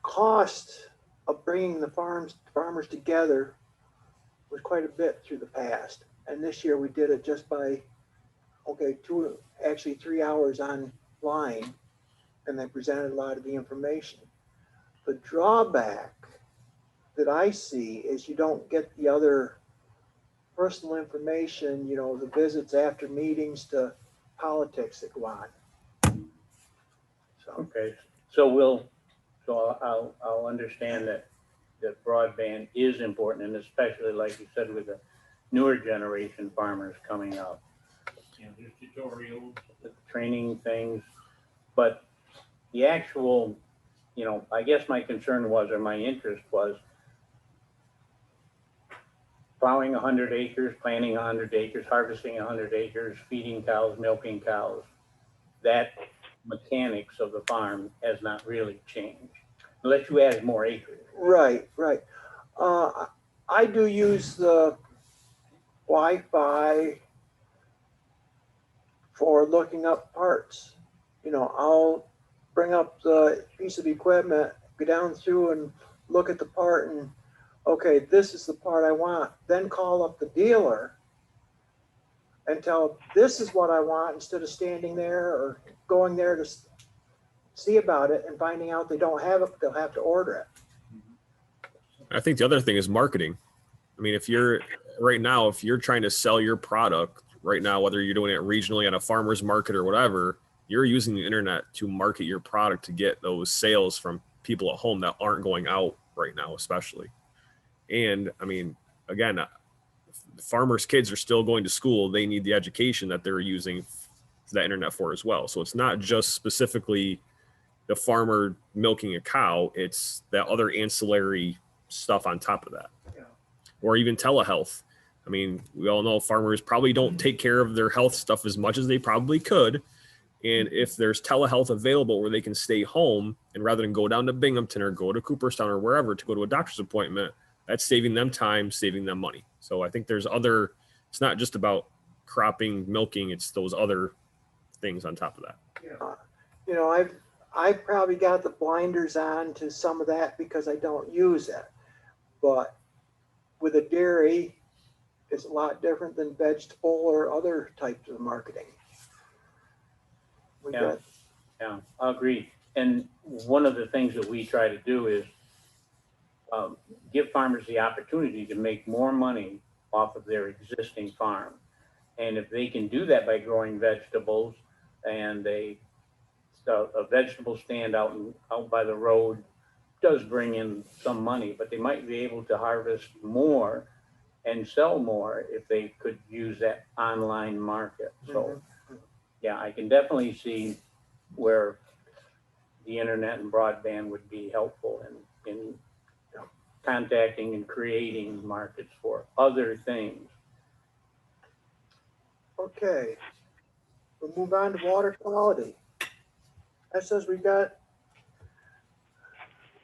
cost of bringing the farmers together was quite a bit through the past. And this year we did it just by, 3 hours online, and they presented a lot of the information. The drawback that I see is you don't get the other personal information, the visits after meetings to politics that go on. Okay, so I'll understand that broadband is important, and especially like you said, with the newer generation farmers coming up, You know, there's tutorials. the training things, but the actual, I guess my concern was, or my interest was plowing 100 acres, planting 100 acres, harvesting 100 acres, feeding cows, milking cows. That mechanics of the farm has not really changed, unless you add more acres. Right, right. I do use the Wi-Fi for looking up parts. I'll bring up the piece of equipment, go down through and look at the part and, okay, this is the part I want. Then call up the dealer and tell them, this is what I want, instead of standing there or going there to see about it and finding out they don't have it, they'll have to order it. I think the other thing is marketing. I mean, if you're trying to sell your product right now, whether you're doing it regionally at a farmer's market or whatever, you're using the internet to market your product to get those sales from people at home that aren't going out right now, especially. And I mean, again, farmers' kids are still going to school. They need the education that they're using the internet for as well. So it's not just specifically the farmer milking a cow, it's that other ancillary stuff on top of that. Yeah. Or even telehealth. I mean, we all know farmers probably don't take care of their health stuff as much as they probably could. And if there's telehealth available where they can stay home and rather than go down to Binghamton or go to Cooperstown or wherever to go to a doctor's appointment, that's saving them time, saving them money. So I think it's not just about cropping, milking, it's those other things on top of that. I've probably got the blinders on to some of that because I don't use it. But with a dairy, it's a lot different than vegetable or other types of marketing. Yeah, I agree. And one of the things that we try to do is give farmers the opportunity to make more money off of their existing farm. And if they can do that by growing vegetables, and a vegetable stand out by the road does bring in some money, but they might be able to harvest more and sell more if they could use that online market. So yeah, I can definitely see where the internet and broadband would be helpful in contacting and creating markets for other things. Okay, we'll move on to water quality. That says we got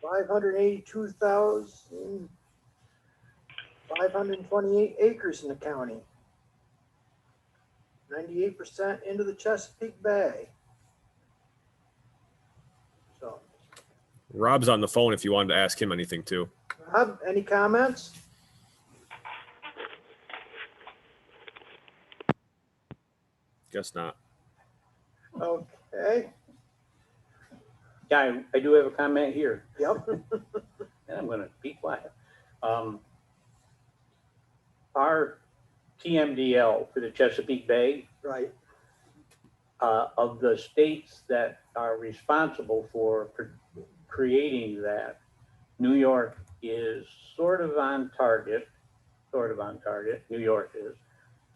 582,528 acres in the county. 98% into the Chesapeake Bay. So, Rob's on the phone if you wanted to ask him anything too. Rob, any comments? Guess not. Okay. Yeah, I do have a comment here, Yep. and I'm going to be quiet. Our TMDL for the Chesapeake Bay, Right. of the states that are responsible for creating that, New York is sort of on target, New York is,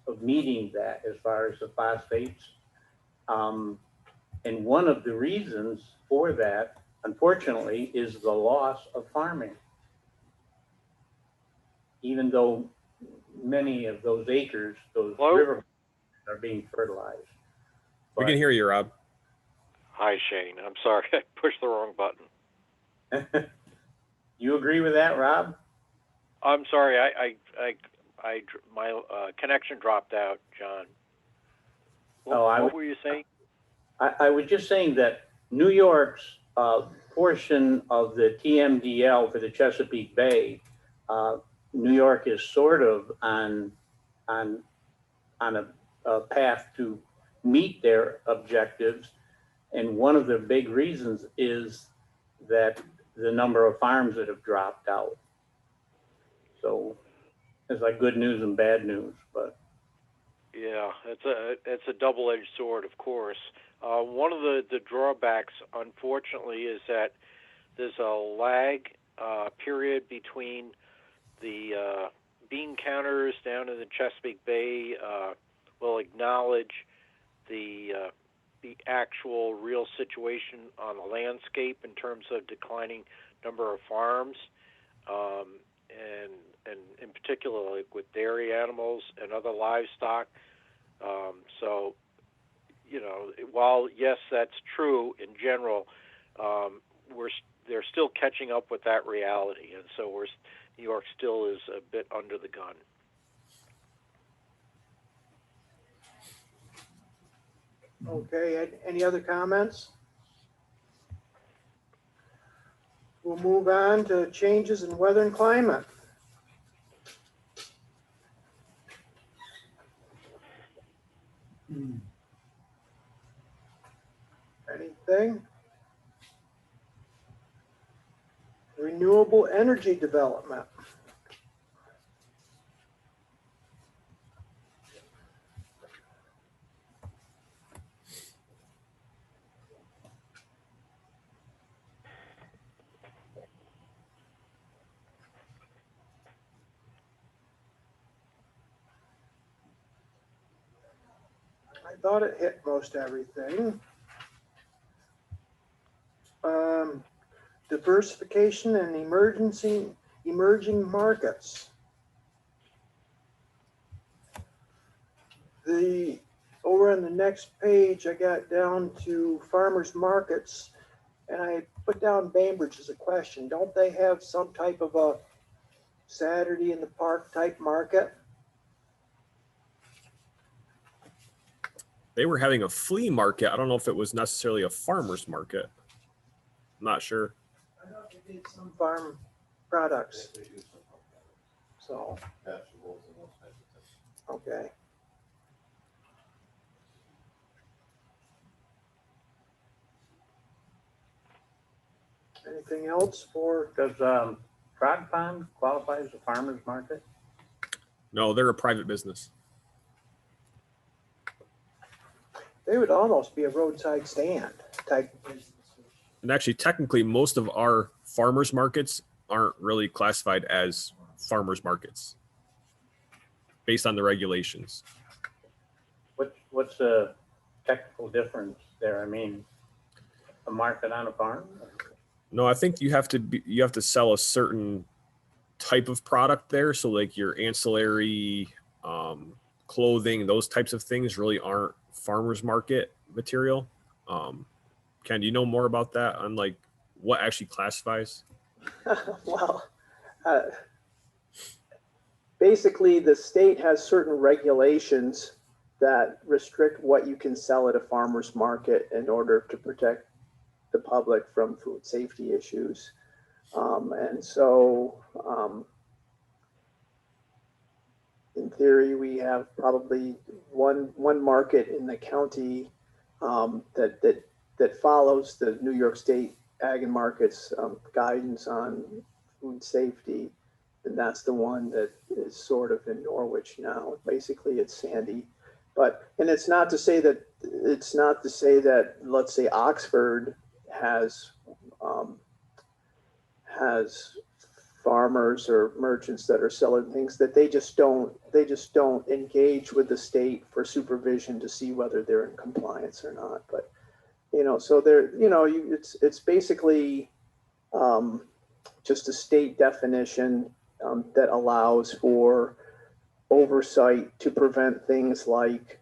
of meeting that as far as the phosphates. And one of the reasons for that, unfortunately, is the loss of farming. Even though many of those acres, those river are being fertilized. We can hear you, Rob. Hi, Shane. I'm sorry, I pushed the wrong button. You agree with that, Rob? I'm sorry, my connection dropped out, John. What were you saying? I was just saying that New York's portion of the TMDL for the Chesapeake Bay, New York is sort of on a path to meet their objectives. And one of the big reasons is that the number of farms that have dropped out. So it's like good news and bad news, but. Yeah, it's a double-edged sword, of course. One of the drawbacks, unfortunately, is that there's a lag period between the bean counters down in the Chesapeake Bay will acknowledge the actual real situation on the landscape in terms of declining number of farms, and in particular, like with dairy animals and other livestock. So, you know, while yes, that's true in general, they're still catching up with that reality, and so New York still is a bit under the gun. Okay, any other comments? We'll move on to changes in weather and climate. Anything? Renewable energy development. I thought it hit most everything. Diversification and emerging markets. Over on the next page, I got down to farmers markets, and I put down Bainbridge as a question. Don't they have some type of a Saturday in the park type market? They were having a flea market. I don't know if it was necessarily a farmer's market. I'm not sure. I thought they did some farm products. So, okay. Anything else for? Does Frog Pond qualify as a farmer's market? No, they're a private business. They would almost be a roadside stand type of business. And actually, technically, most of our farmers markets aren't really classified as farmers markets based on the regulations. What's the technical difference there? I mean, a market on a farm? No, I think you have to sell a certain type of product there. So like your ancillary clothing, those types of things really aren't farmers market material. Ken, do you know more about that on like what actually classifies? Well, basically the state has certain regulations that restrict what you can sell at a farmer's market in order to protect the public from food safety issues. And so in theory, we have probably one market in the county that follows the New York State Ag and Markets guidance on food safety, and that's the one that is sort of in Norwich now. Basically, it's Sandy, and it's not to say that let's say Oxford has farmers or merchants that are selling things that they just don't engage with the state for supervision to see whether they're in compliance or not. But so there, it's basically just a state definition that allows for oversight to prevent things like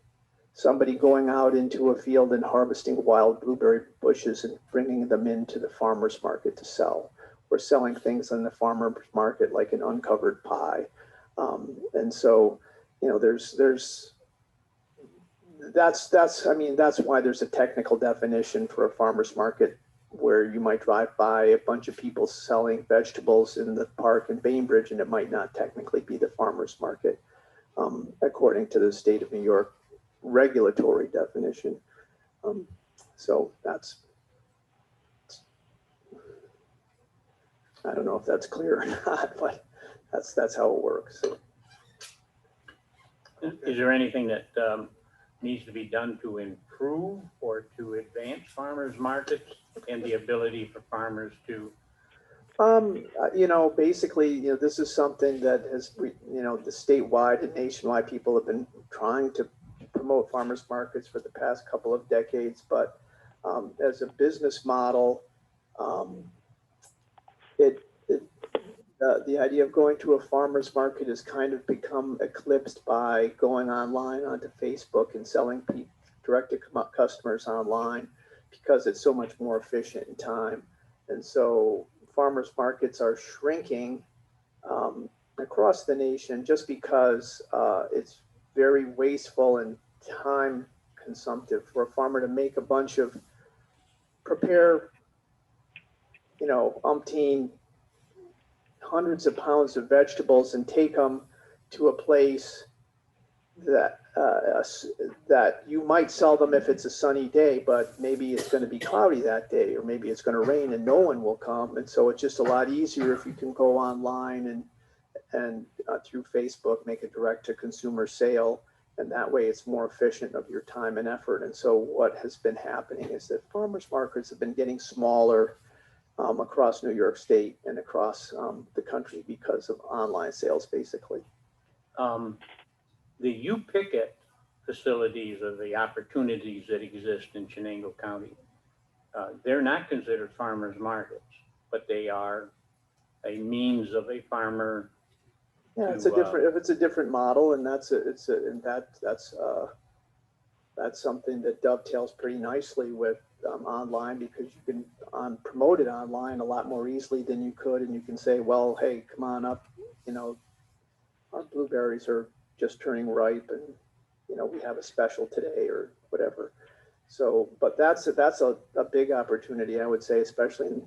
somebody going out into a field and harvesting wild blueberry bushes and bringing them into the farmer's market to sell, or selling things in the farmer's market like an uncovered pie. And so, that's why there's a technical definition for a farmer's market, where you might drive by a bunch of people selling vegetables in the park in Bainbridge, and it might not technically be the farmer's market, according to the state of New York regulatory definition. So that's, I don't know if that's clear or not, but that's how it works. Is there anything that needs to be done to improve or to advance farmers markets and the ability for farmers to? Basically, this is something that has, the statewide and nationwide people have been trying to promote farmers markets for the past couple of decades. But as a business model, the idea of going to a farmer's market has kind of become eclipsed by going online onto Facebook and selling direct to customers online, because it's so much more efficient in time. And so farmers markets are shrinking across the nation just because it's very wasteful and time consumptive for a farmer to make a bunch of prepare, umpteen hundreds of pounds of vegetables and take them to a place that that you might sell them if it's a sunny day, but maybe it's going to be cloudy that day, or maybe it's going to rain and no one will come. And so it's just a lot easier if you can go online and through Facebook make a direct to consumer sale, and that way it's more efficient of your time and effort. And so what has been happening is that farmers markets have been getting smaller across New York State and across the country because of online sales, basically. The U-Picket facilities or the opportunities that exist in Chenango County, they're not considered farmers markets, but they are a means of a farmer. Yeah, it's a different model, and that's something that dovetails pretty nicely with online, because you can promote it online a lot more easily than you could, and you can say, well, hey, come on up, our blueberries are just turning ripe, and we have a special today or whatever. So, but that's a big opportunity, I would say, especially in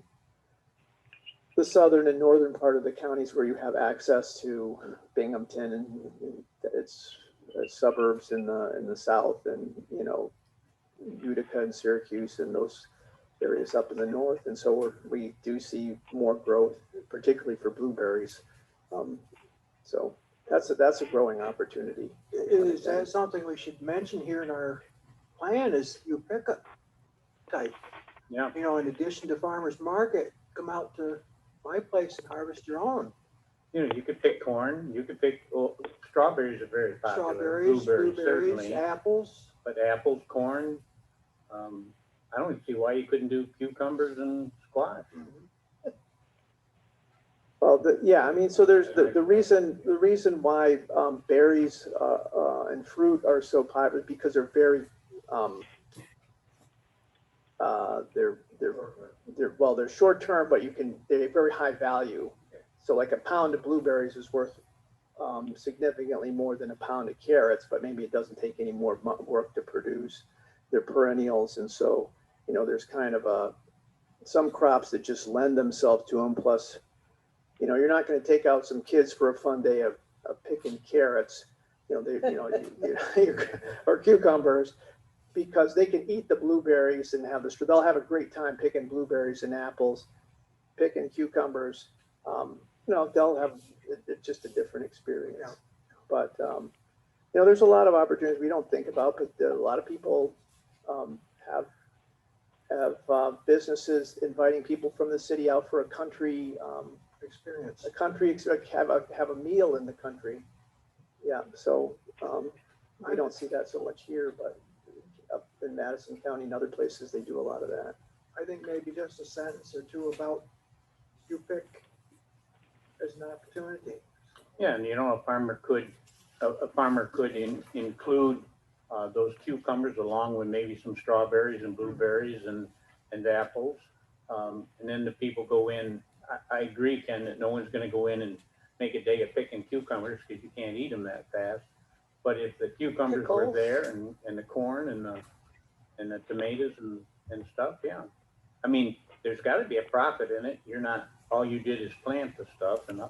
the southern and northern part of the counties where you have access to Binghamton and its suburbs in the south, and Utica and Syracuse and those areas up in the north. And so we do see more growth, particularly for blueberries. So that's a growing opportunity. Is that something we should mention here in our plan, is you pick a type? Yeah. In addition to farmers market, come out to my place and harvest your own. You could pick corn, you could pick, strawberries are very popular. Strawberries, blueberries, certainly, apples. but apples, corn, I don't see why you couldn't do cucumbers and squash. Well, so there's the reason why berries and fruit are so popular, because they're very they're short term, but they're very high value. So like a pound of blueberries is worth significantly more than a pound of carrots, but maybe it doesn't take any more work to produce. They're perennials, and so there's kind of some crops that just lend themselves to them. Plus, you're not going to take out some kids for a fun day of picking carrots, or cucumbers, because they can eat the blueberries and they'll have a great time picking blueberries and apples, picking cucumbers. They'll have just a different experience. Yeah. But there's a lot of opportunities we don't think about, but a lot of people have businesses inviting people from the city out for a country experience. Have a meal in the country. Yeah, so I don't see that so much here, but up in Madison County and other places, they do a lot of that. I think maybe just a sentence or two about you pick as an opportunity. Yeah, and a farmer could include those cucumbers along with maybe some strawberries and blueberries and apples, and then the people go in. I agree, Ken, that no one's going to go in and make a day of picking cucumbers, because you can't eat them that fast. But if the cucumbers were there, and the corn and the tomatoes and stuff, yeah. I mean, there's got to be a profit in it. You're not, all you did is plant the stuff and.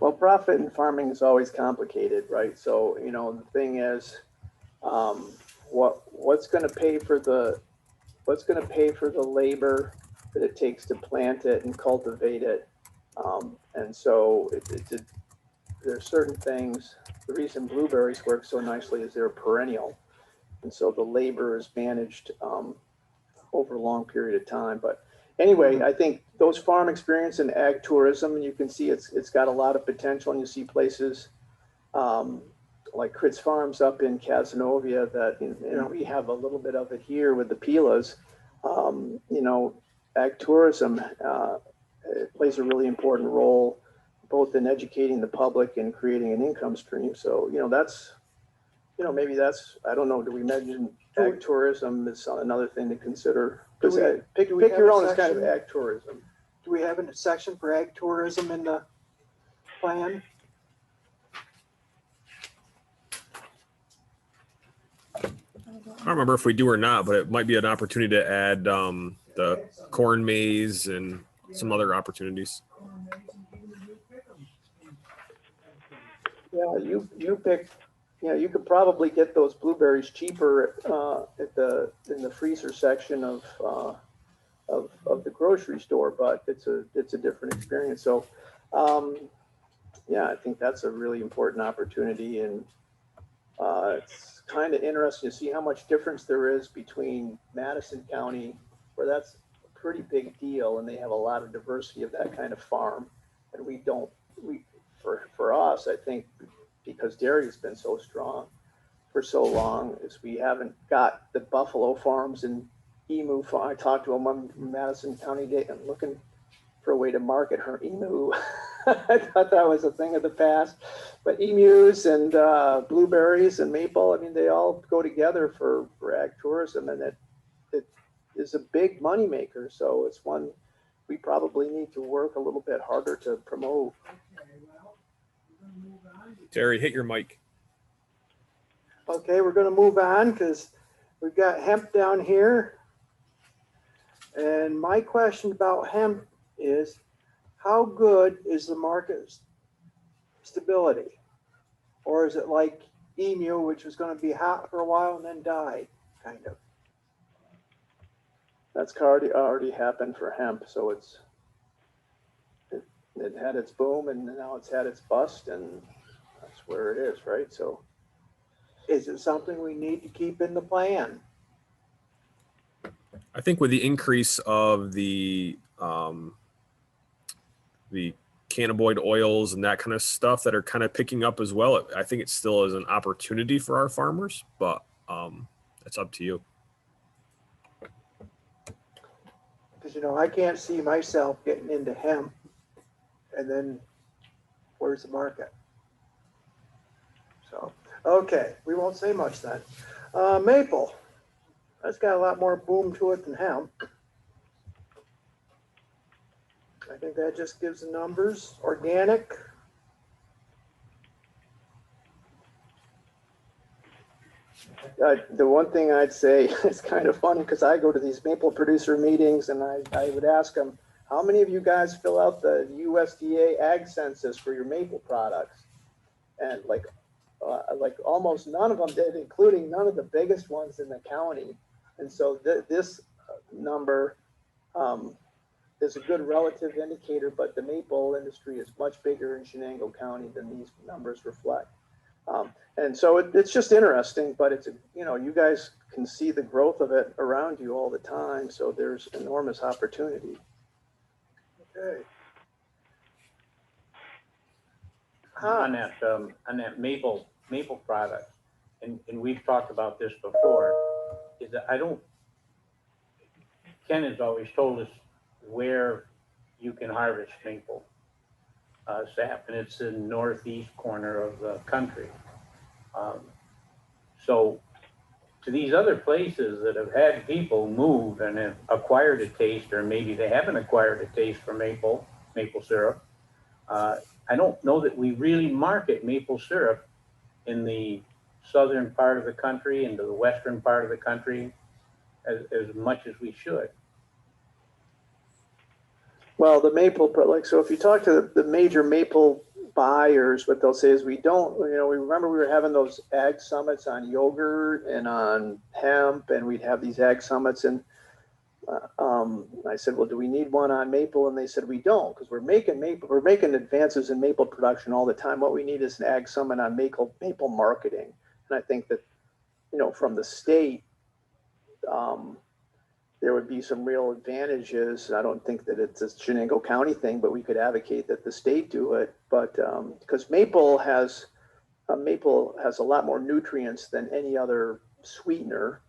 Well, profit in farming is always complicated, right? So, the thing is, what's going to pay for the labor that it takes to plant it and cultivate it? And so there's certain things, the reason blueberries work so nicely is they're perennial. And so the labor is managed over a long period of time. But anyway, I think those farm experience and ag tourism, you can see it's got a lot of potential, and you see places like Critz Farms up in Casanova that, we have a little bit of it here with the Pilas. Ag tourism it plays a really important role both in educating the public and creating an income stream. So, that's, maybe that's, I don't know, do we mention ag tourism is another thing to consider? Because pick do we have your a own as kind of section? ag tourism. Do we have a section for ag tourism in the plan? I don't remember if we do or not, but it might be an opportunity to add the corn maze and some other opportunities. Yeah, you pick, you could probably get those blueberries cheaper in the freezer section of the grocery store, but it's a different experience. So, I think that's a really important opportunity, and it's kind of interesting to see how much difference there is between Madison County, where that's a pretty big deal, and they have a lot of diversity of that kind of farm, and we don't. For us, I think, because dairy's been so strong for so long, is we haven't got the buffalo farms and emu farm. I talked to a mom from Madison County Day and looking for a way to market her emu. I thought that was a thing of the past, but emus and blueberries and maple, they all go together for ag tourism, and it is a big moneymaker. So it's one we probably need to work a little bit harder to promote. Terry, hit your mic. Okay, we're going to move on because we've got hemp down here. And my question about hemp is, how good is the market stability? Or is it like emu, which was going to be hot for a while and then die, kind of? That's already happened for hemp. So it had its boom, and now it's had its bust, and that's where it is, right? So is it something we need to keep in the plan? I think with the increase of the cannabinoid oils and that kind of stuff that are kind of picking up as well, I think it still is an opportunity for our farmers, but it's up to you. Because, I can't see myself getting into hemp, and then where's the market? So, okay, we won't say much then. Maple, that's got a lot more boom to it than hemp. I think that just gives the numbers. Organic. The one thing I'd say, it's kind of funny because I go to these maple producer meetings, and I would ask them, how many of you guys fill out the USDA ag census for your maple products? And like almost none of them did, including none of the biggest ones in the county. And so this number is a good relative indicator, but the maple industry is much bigger in Chenango County than these numbers reflect. And so it's just interesting, but it's, you guys can see the growth of it around you all the time. So there's enormous opportunity. Okay. On that maple product, and we've talked about this before, is that Ken has always told us where you can harvest maple sap, and it's in the northeast corner of the country. So to these other places that have had people move and have acquired a taste, or maybe they haven't acquired a taste for maple syrup, I don't know that we really market maple syrup in the southern part of the country and to the western part of the country as much as we should. Well, the maple, so if you talk to the major maple buyers, what they'll say is we remember we were having those ag summits on yogurt and on hemp, and we'd have these ag summits, and I said, well, do we need one on maple? And they said, we don't, because we're making advances in maple production all the time. What we need is an ag summit on maple marketing. And I think that, from the state, there would be some real advantages. I don't think that it's a Chenango County thing, but we could advocate that the state do it. But because maple has a lot more nutrients than any other sweetener.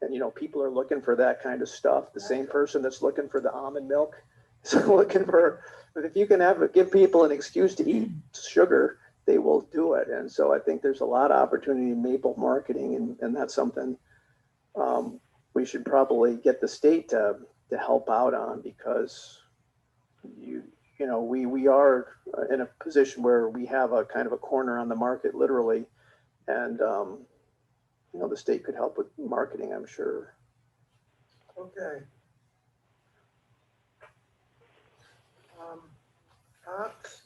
And, people are looking for that kind of stuff. The same person that's looking for the almond milk is looking for, but if you can give people an excuse to eat sugar, they will do it. And so I think there's a lot of opportunity in maple marketing, and that's something we should probably get the state to help out on, because we are in a position where we have a kind of a corner on the market, literally, and the state could help with marketing, I'm sure. Okay. Hops.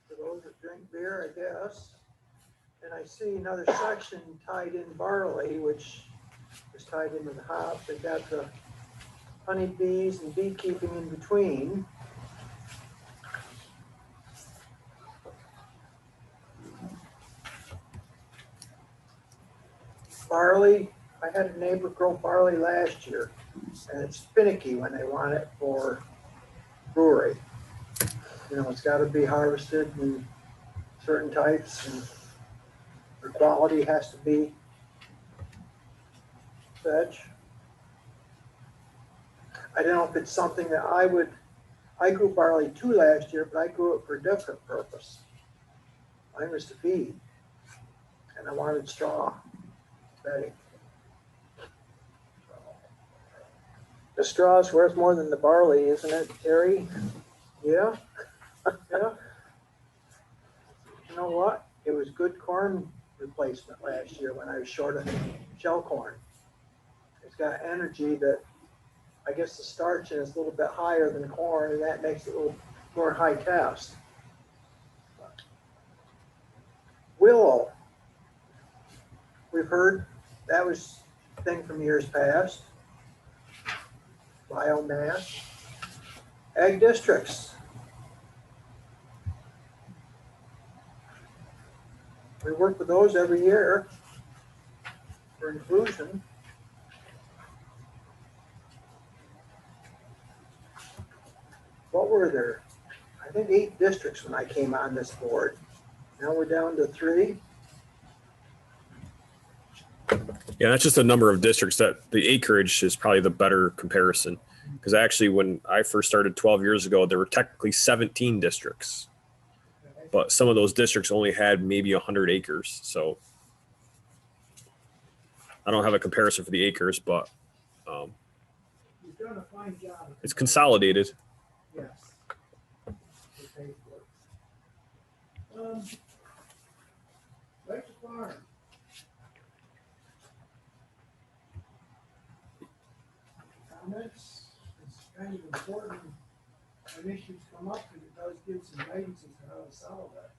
For those that drink beer, I guess. And I see another section tied in barley, which is tied into the hops. They got the honeybees and beekeeping in between. Barley, I had a neighbor grow barley last year, and it's finicky when they want it for brewery. It's got to be harvested in certain types, and the quality has to be such. I don't know if it's something that I grew barley too last year, but I grew it for a different purpose. Mine was to feed, and I wanted straw bedding. The straw's worth more than the barley, isn't it, Terry? Yeah, yeah. You know what? It was good corn replacement last year when I was short of shell corn. It's got energy that, I guess the starch in is a little bit higher than corn, and that makes it a little more high test. Willow. We've heard that was a thing from years past. Biomass. Ag districts. We work with those every year for inclusion. What were there? I think 8 districts when I came on this board. Now we're down to 3. Yeah, that's just a number of districts. That the acreage is probably the better comparison, because actually when I first started 12 years ago, there were technically 17 districts, but some of those districts only had maybe 100 acres. So I don't have a comparison for the acres, but You've done a fine job. it's consolidated. Yes. Okay, good. Right to farm. Comments? It's kind of important when issues come up, because it does give some guidance as to how to solve that.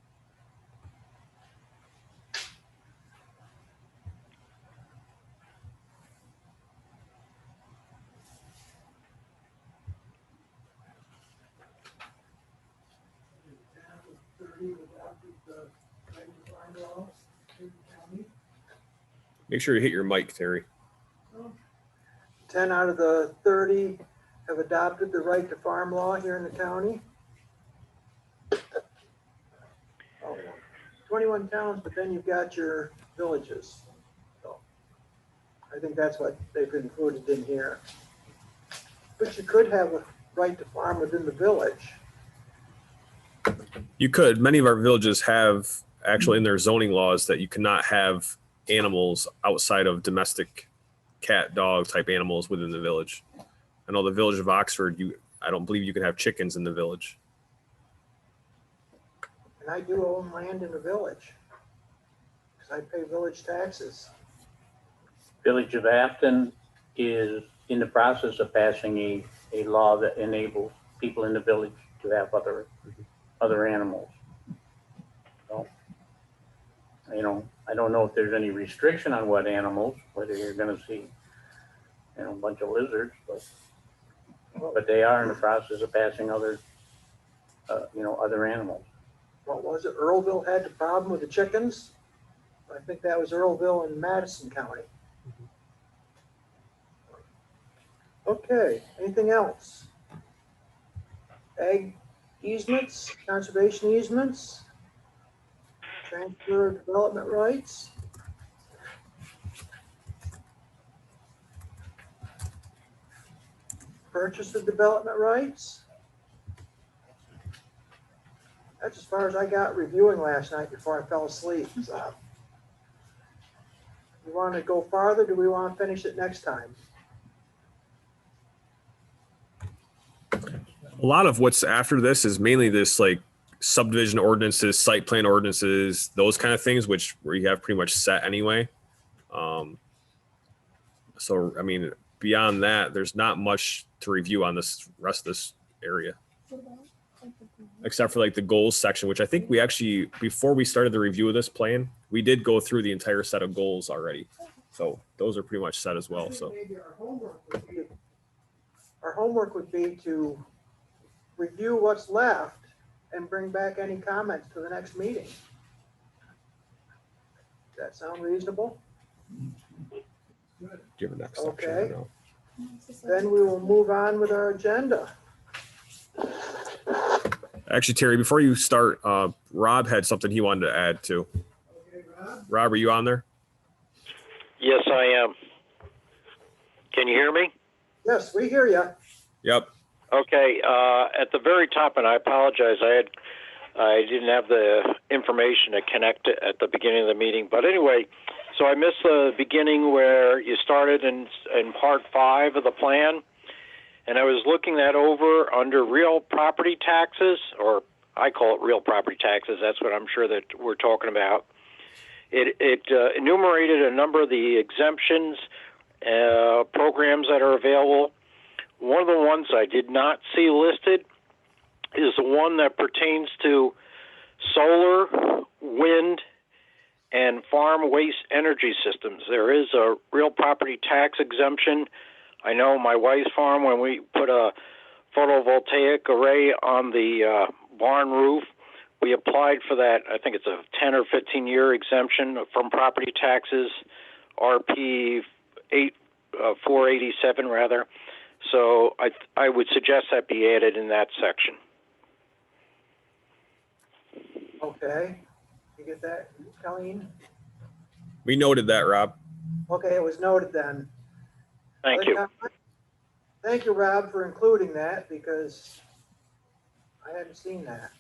Make sure you hit your mic, Terry. 10 out of the 30 have adopted the right to farm law here in the county. 21 towns, but then you've got your villages. So I think that's what they've included in here. But you could have a right to farm within the village. You could. Many of our villages have actually in their zoning laws that you cannot have animals outside of domestic cat, dog type animals within the village. I know the village of Oxford, I don't believe you can have chickens in the village. And I do own land in the village because I pay village taxes. Village of Afton is in the process of passing a law that enables people in the village to have other animals. So, I don't know if there's any restriction on what animals, whether you're gonna see, you know, a bunch of lizards, but they are in the process of passing other, you know, other animals. What was it? Earlville had the problem with the chickens? I think that was Earlville in Madison County. Okay, anything else? Ag easements, conservation easements, transfer of development rights. Purchase of development rights. That's as far as I got reviewing last night before I fell asleep. So, you want to go farther? Do we want to finish it next time? A lot of what's after this is mainly this like subdivision ordinances, site plan ordinances, those kind of things, which we have pretty much set anyway. So, I mean, beyond that, there's not much to review on this rest of this area, except for like the goals section, which I think we actually, before we started the review of this plan, we did go through the entire set of goals already. So those are pretty much set as well. So Maybe our homework would be to review what's left and bring back any comments to the next meeting. Does that sound reasonable? do you have a next Okay. section? No. Then we will move on with our agenda. Actually, Terry, before you start, Rob had something he wanted to add too. Okay, Rob? Rob, are you on there? Yes, I am. Can you hear me? Yes, we hear you. Yep. Okay. At the very top, and I apologize, I didn't have the information to connect it at the beginning of the meeting. But anyway, so I missed the beginning where you started in part 5 of the plan, and I was looking that over under real property taxes, or I call it real property taxes. That's what I'm sure that we're talking about. It enumerated a number of the exemptions, programs that are available. One of the ones I did not see listed is the one that pertains to solar, wind, and farm waste energy systems. There is a real property tax exemption. I know my wife's farm, when we put a photovoltaic array on the barn roof, we applied for that. I think it's a 10 or 15 year exemption from property taxes, RP 487 rather. So I would suggest that be added in that section. Okay. You get that, Colleen? We noted that, Rob. Okay, it was noted then. Thank you. Thank you, Rob, for including that because I hadn't seen that.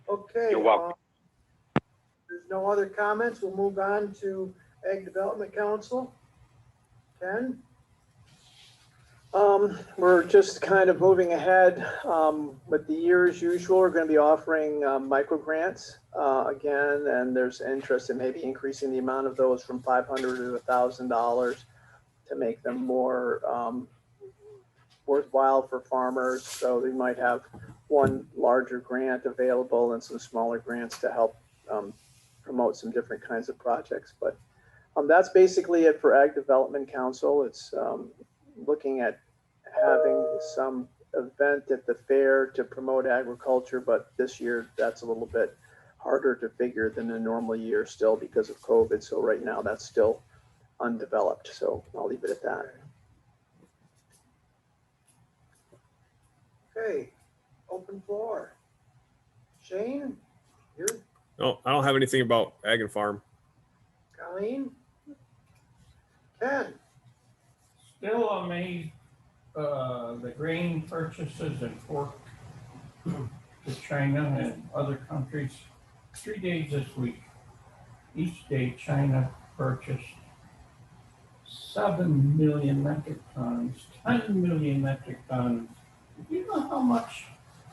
Okay. You're welcome. There's no other comments. We'll move on to Ag Development Council. Ken? We're just kind of moving ahead with the year as usual. We're going to be offering micro grants again, and there's interest in maybe increasing the amount of those from $500 to $1,000 to make them more worthwhile for farmers. So we might have one larger grant available and some smaller grants to help promote some different kinds of projects. But that's basically it for Ag Development Council. It's looking at having some event at the fair to promote agriculture, but this year that's a little bit harder to figure than a normal year still because of COVID. So right now that's still undeveloped. So I'll leave it at that. Okay, open floor. Shane? You? No, I don't have anything about ag and farm. Colleen? Ken? Still amazed, the grain purchases and pork to China and other countries. 3 days this week, each day China purchased 7 million metric tons, 10 million metric tons. Do you know how much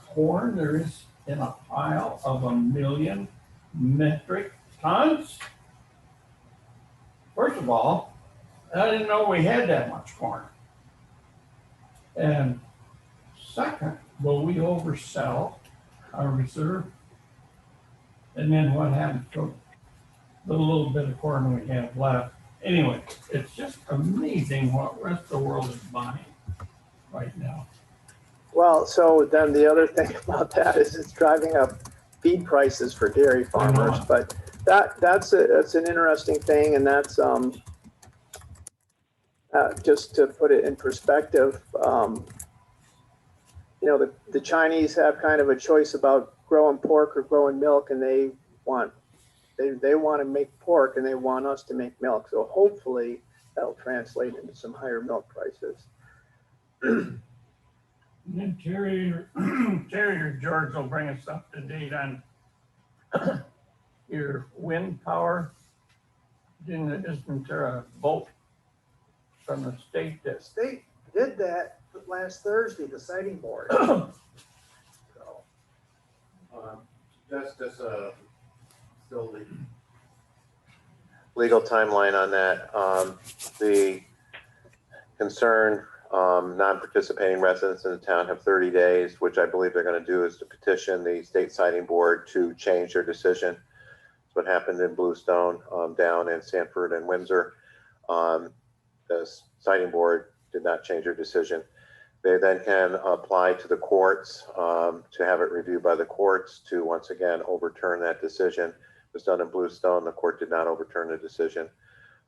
corn there is in a pile of 1 million metric tons? First of all, I didn't know we had that much corn. And second, will we oversell our reserve? And then what happens to the little bit of corn we have left. Anyway, it's just amazing what the rest of the world is buying right now. Well, so then the other thing about that is it's driving up feed prices for dairy farmers, but that's an interesting thing, and that's just to put it in perspective, you know, the Chinese have kind of a choice about growing pork or growing milk, and they want to make pork and they want us to make milk. So hopefully that'll translate into some higher milk prices. And then Terry or George will bring us up to date on your wind power. Isn't there a vote from the state The that state did that last Thursday, the siting board. So, Just still legal timeline on that. The concerned non-participating residents in the town have 30 days, which I believe they're going to do is to petition the state siting board to change their decision. That's what happened in Bluestone, down in Sanford and Windsor. The siting board did not change their decision. They then can apply to the courts to have it reviewed by the courts to once again overturn that decision. It was done in Bluestone. The court did not overturn the decision.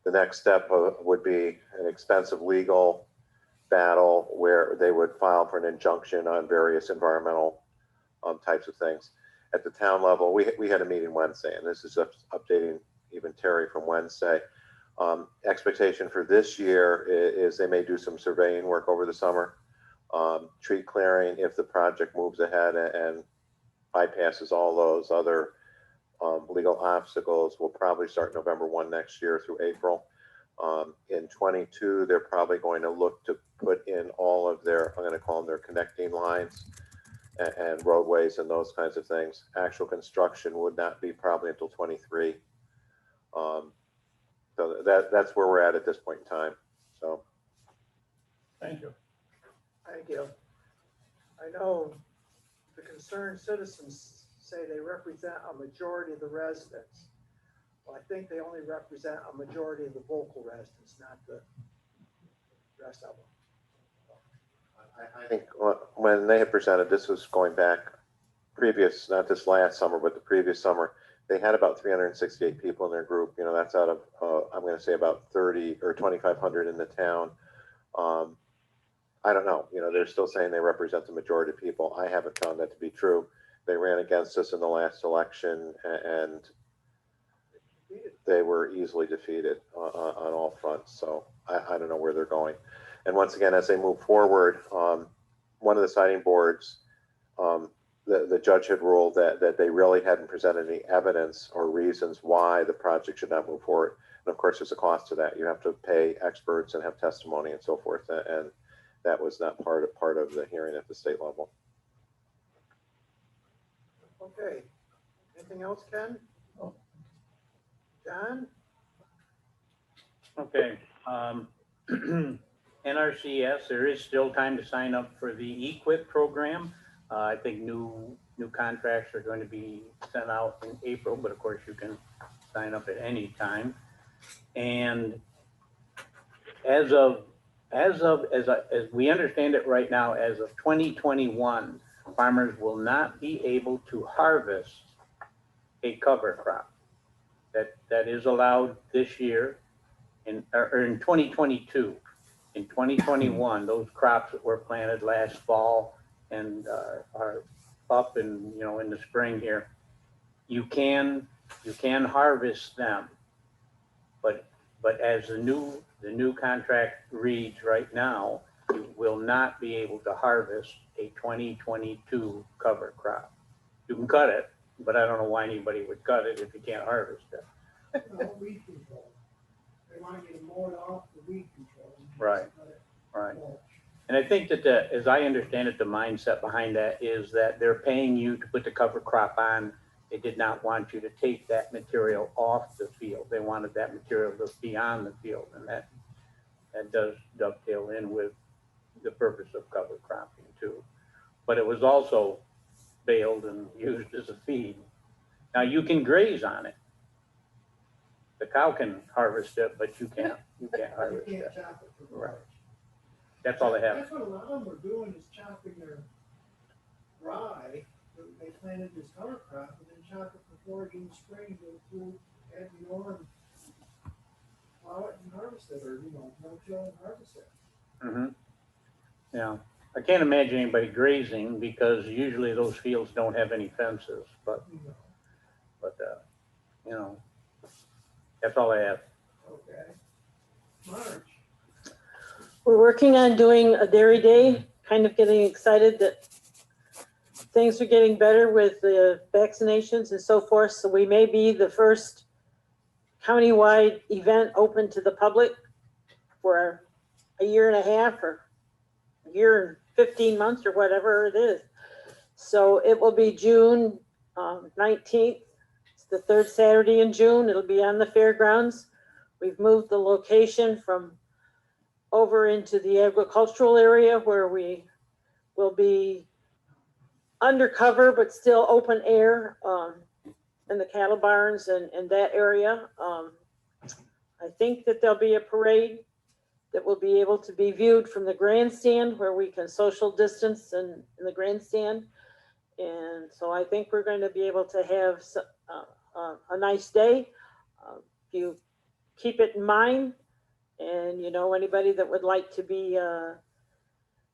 The next step would be an expensive legal battle where they would file for an injunction on various environmental types of things. At the town level, we had a meeting Wednesday, and this is updating even Terry from Wednesday. Expectation for this year is they may do some surveying work over the summer. Tree clearing, if the project moves ahead and bypasses all those other legal obstacles, will probably start November 1 next year through April. In 22, they're probably going to look to put in all of their, I'm going to call them their connecting lines and roadways and those kinds of things. Actual construction would not be probably until 23. So that's where we're at this point in time. So, thank you. thank you. I know the concerned citizens say they represent a majority of the residents. Well, I think they only represent a majority of the vocal residents, not the rest of them. I think when they had presented, this was going back previous, not this last summer, but the previous summer, they had about 368 people in their group. You know, that's out of, I'm going to say about 30 or 2,500 in the town. I don't know, you know, they're still saying they represent the majority of people. I haven't found that to be true. They ran against us in the last election and they were easily defeated on all fronts. So I don't know where they're going. And once again, as they move forward, one of the siting boards, the judge had ruled that they really hadn't presented any evidence or reasons why the project should not move forward. And of course, there's a cost to that. You have to pay experts and have testimony and so forth. And that was not part of the hearing at the state level. Okay. Anything else, Ken? John? Okay. NRCS, there is still time to sign up for the EQIP program. I think new contracts are going to be sent out in April, but of course you can sign up at any time. And as we understand it right now, as of 2021, farmers will not be able to harvest a cover crop. That is allowed this year or in 2022. In 2021, those crops that were planted last fall and are up and in the spring here, you can harvest them, but as the new contract reads right now, you will not be able to harvest a 2022 cover crop. You can cut it, but I don't know why anybody would cut it if you can't harvest it. No, weed control. They want to get it mowed off the weed control. Right. Right. And I think that as I understand it, the mindset behind that is that they're paying you to put the cover crop on. They did not want you to take that material off the field. They wanted that material to be on the field, and that does dovetail in with the purpose of cover cropping too. But it was also baled and used as a feed. Now you can graze on it, The cow can harvest it, but you can't You harvest can't it. chop it for Right. forage. That's all they have. That's what a lot of them are doing, is chopping their rye, they planted this cover crop, and then chop it for forage in the spring, go through, add manure, and plow it and harvest it, or, no-till and harvest it. Mm-hmm. Yeah, I can't imagine anybody grazing because usually those fields don't have any fences, but, You know, you know, that's all I have. okay. March, We're working on doing a dairy day, kind of getting excited that things are getting better with the vaccinations and so forth. So we may be the first countywide event open to the public for a year and a half or a year and 15 months or whatever it is. So it will be June 19th. It's the third Saturday in June. It'll be on the fairgrounds. We've moved the location from over into the agricultural area where we will be undercover but still open air in the cattle barns and that area. I think that there'll be a parade that will be able to be viewed from the grandstand where we can social distance in the grandstand. And so I think we're going to be able to have a nice day. If you keep it in mind, and anybody that would like to be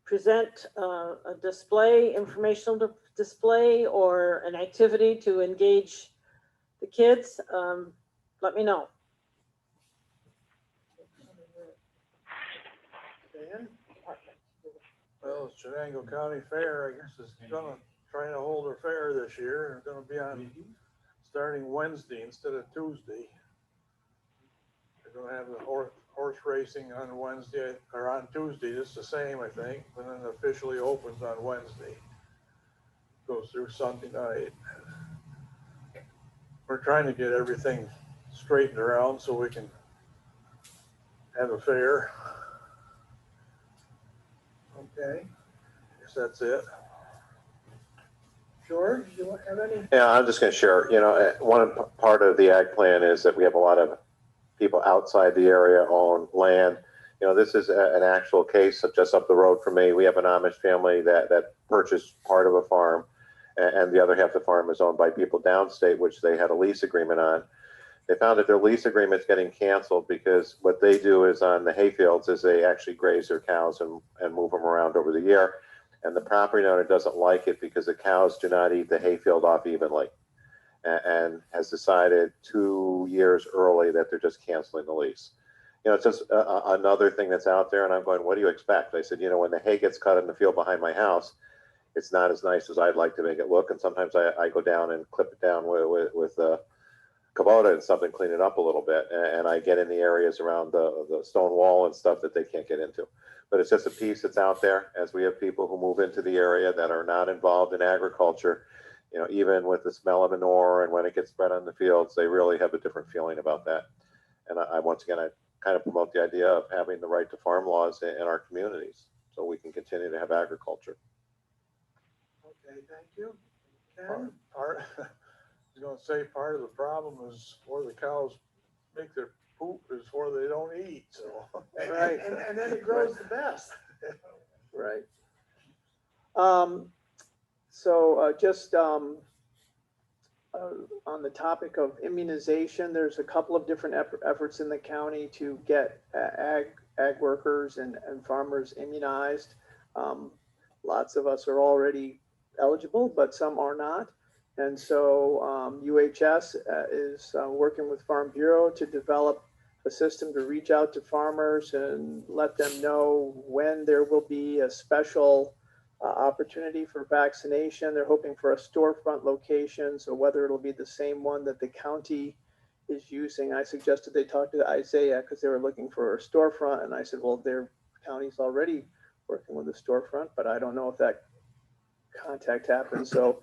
present a display, informational display, or an activity to engage the kids, let me know. Dan? Well, it's Chenango County Fair, I guess, is trying to hold their fair this year. They're gonna be on, starting Wednesday instead of Tuesday. They're gonna have the horse racing on Wednesday, or on Tuesday, just the same, I think, but then officially opens on Wednesday. Goes through Sunday night. We're trying to get everything straightened around so we can have a fair. Okay, Guess that's it. George, do you have any? Yeah, I'm just going to share, one part of the ag plan is that we have a lot of people outside the area own land. This is an actual case of just up the road from me. We have an Amish family that purchased part of a farm, and the other half of the farm is owned by people downstate, which they had a lease agreement on. They found that their lease agreement's getting canceled because what they do is on the hay fields is they actually graze their cows and move them around over the year. And the property owner doesn't like it because the cows do not eat the hay field off evenly, and has decided 2 years early that they're just canceling the lease. It's just another thing that's out there. And I'm going, what do you expect? I said, when the hay gets cut in the field behind my house, it's not as nice as I'd like to make it look. And sometimes I go down and clip it down with Kubota and stuff and clean it up a little bit. And I get in the areas around the stone wall and stuff that they can't get into. But it's just a piece that's out there as we have people who move into the area that are not involved in agriculture. Even with the smell of manure and when it gets spread on the fields, they really have a different feeling about that. And once again, I kind of promote the idea of having the right to farm laws in our communities so we can continue to have agriculture. Okay, thank you. Ken? Part, I was gonna say, part of the problem is where the cows make their poop is where they don't eat, so. Right, and then it grows the best. Right. So just on the topic of immunization, there's a couple of different efforts in the county to get ag workers and farmers immunized. Lots of us are already eligible, but some are not. And so UHS is working with Farm Bureau to develop a system to reach out to farmers and let them know when there will be a special opportunity for vaccination. They're hoping for a storefront location, so whether it'll be the same one that the county is using. I suggested they talk to Isaiah because they were looking for a storefront, and I said, well, their county's already working with a storefront, but I don't know if that contact happens. So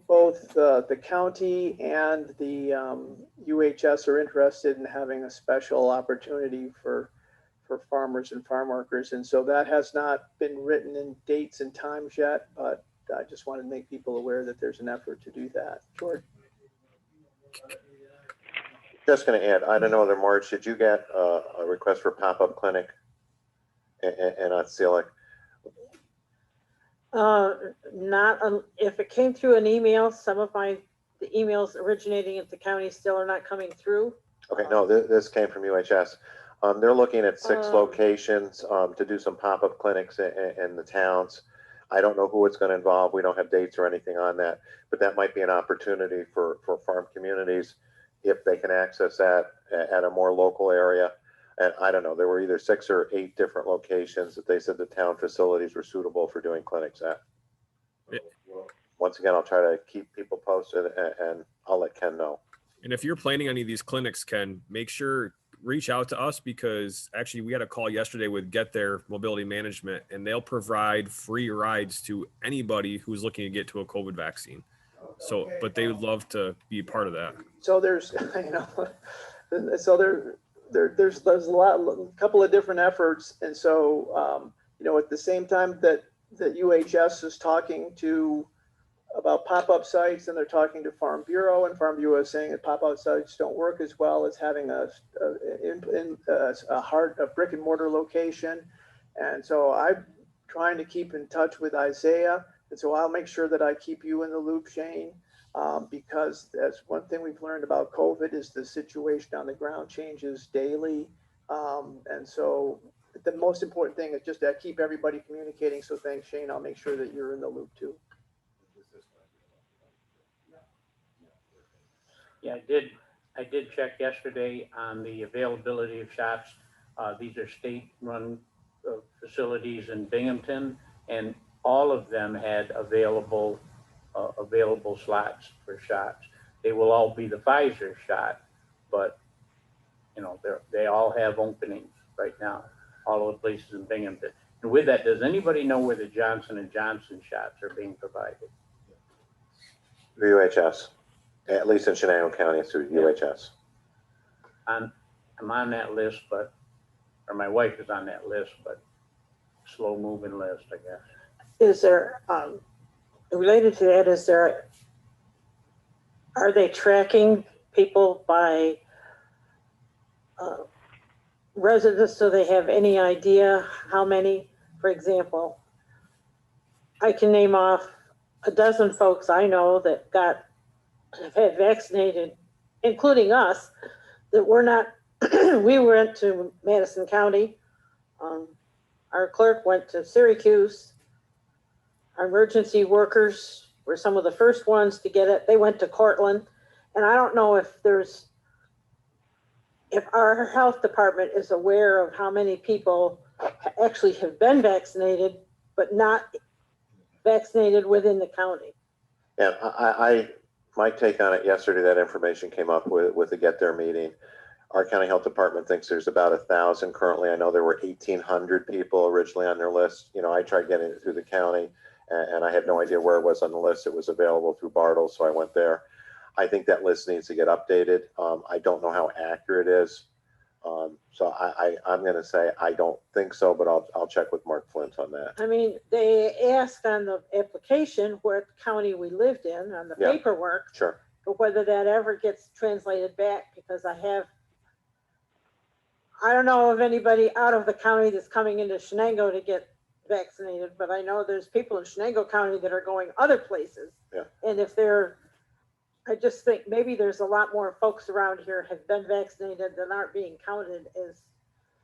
both the county and the UHS are interested in having a special opportunity for farmers and farm workers. And so that has not been written in dates and times yet, but I just wanted to make people aware that there's an effort to do that. George? Just gonna add, I don't know whether Marge, did you get a request for pop-up clinic and on Selick? If it came through an email, some of the emails originating at the county still are not coming through. Okay, no, this came from UHS. They're looking at 6 Oh. locations to do some pop-up clinics in the towns. I don't know who it's going to involve. We don't have dates or anything on that, but that might be an opportunity for farm communities if they can access that at a more local area. And I don't know, there were either 6 or 8 different locations that they said the town facilities were suitable for doing clinics at. Yeah. Once again, I'll try to keep people posted and I'll let Ken know. And if you're planning any of these clinics, Ken, make sure reach out to us, because actually we had a call yesterday with Get There Mobility Management, and they'll provide free rides to anybody who's looking to get to a COVID vaccine. So, Okay. but they would love to be part of that. So there's, so there's a couple of different efforts. And so, at the same time that UHS is talking about pop-up sites, and they're talking to Farm Bureau, and Farm Bureau is saying that pop-up sites don't work as well as having a brick and mortar location. And so I'm trying to keep in touch with Isaiah. And so I'll make sure that I keep you in the loop, Shane, because that's one thing we've learned about COVID is the situation on the ground changes daily. And so the most important thing is just to keep everybody communicating. So thanks, Shane. I'll make sure that you're in the loop too. Yeah, I did check yesterday on the availability of shots. These are state-run facilities in Binghamton, and all of them had available slots for shots. They will all be the Pfizer shot, but they all have openings right now, all of the places in Binghamton. And with that, does anybody know where the Johnson & Johnson shots are being provided? UHS, at least in Chenango County, it's through UHS. I'm on that list, or my wife is on that list, but slow moving list, I guess. Is there, related to that, are they tracking people by residents, so they have any idea how many? For example, I can name off a dozen folks I know that have had vaccinated, including us, that we're not. We went to Madison County. Our clerk went to Syracuse. Our emergency workers were some of the first ones to get it. They went to Cortland. And I don't know if our health department is aware of how many people actually have been vaccinated, but not vaccinated within the county. Yeah, my take on it yesterday, that information came up with the Get There meeting. Our county health department thinks there's about 1,000 currently. I know there were 1,800 people originally on their list. I tried getting it through the county and I had no idea where it was on the list. It was available through Bartle, so I went there. I think that list needs to get updated. I don't know how accurate it is. So I'm going to say I don't think so, but I'll check with Mark Flint on that. I mean, they asked on the application what county we lived in on the paperwork, Sure. but whether that ever gets translated back, because I don't know of anybody out of the county that's coming into Chenango to get vaccinated, but I know there's people in Chenango County that are going other places. Yeah. And I just think maybe there's a lot more folks around here have been vaccinated than aren't being counted as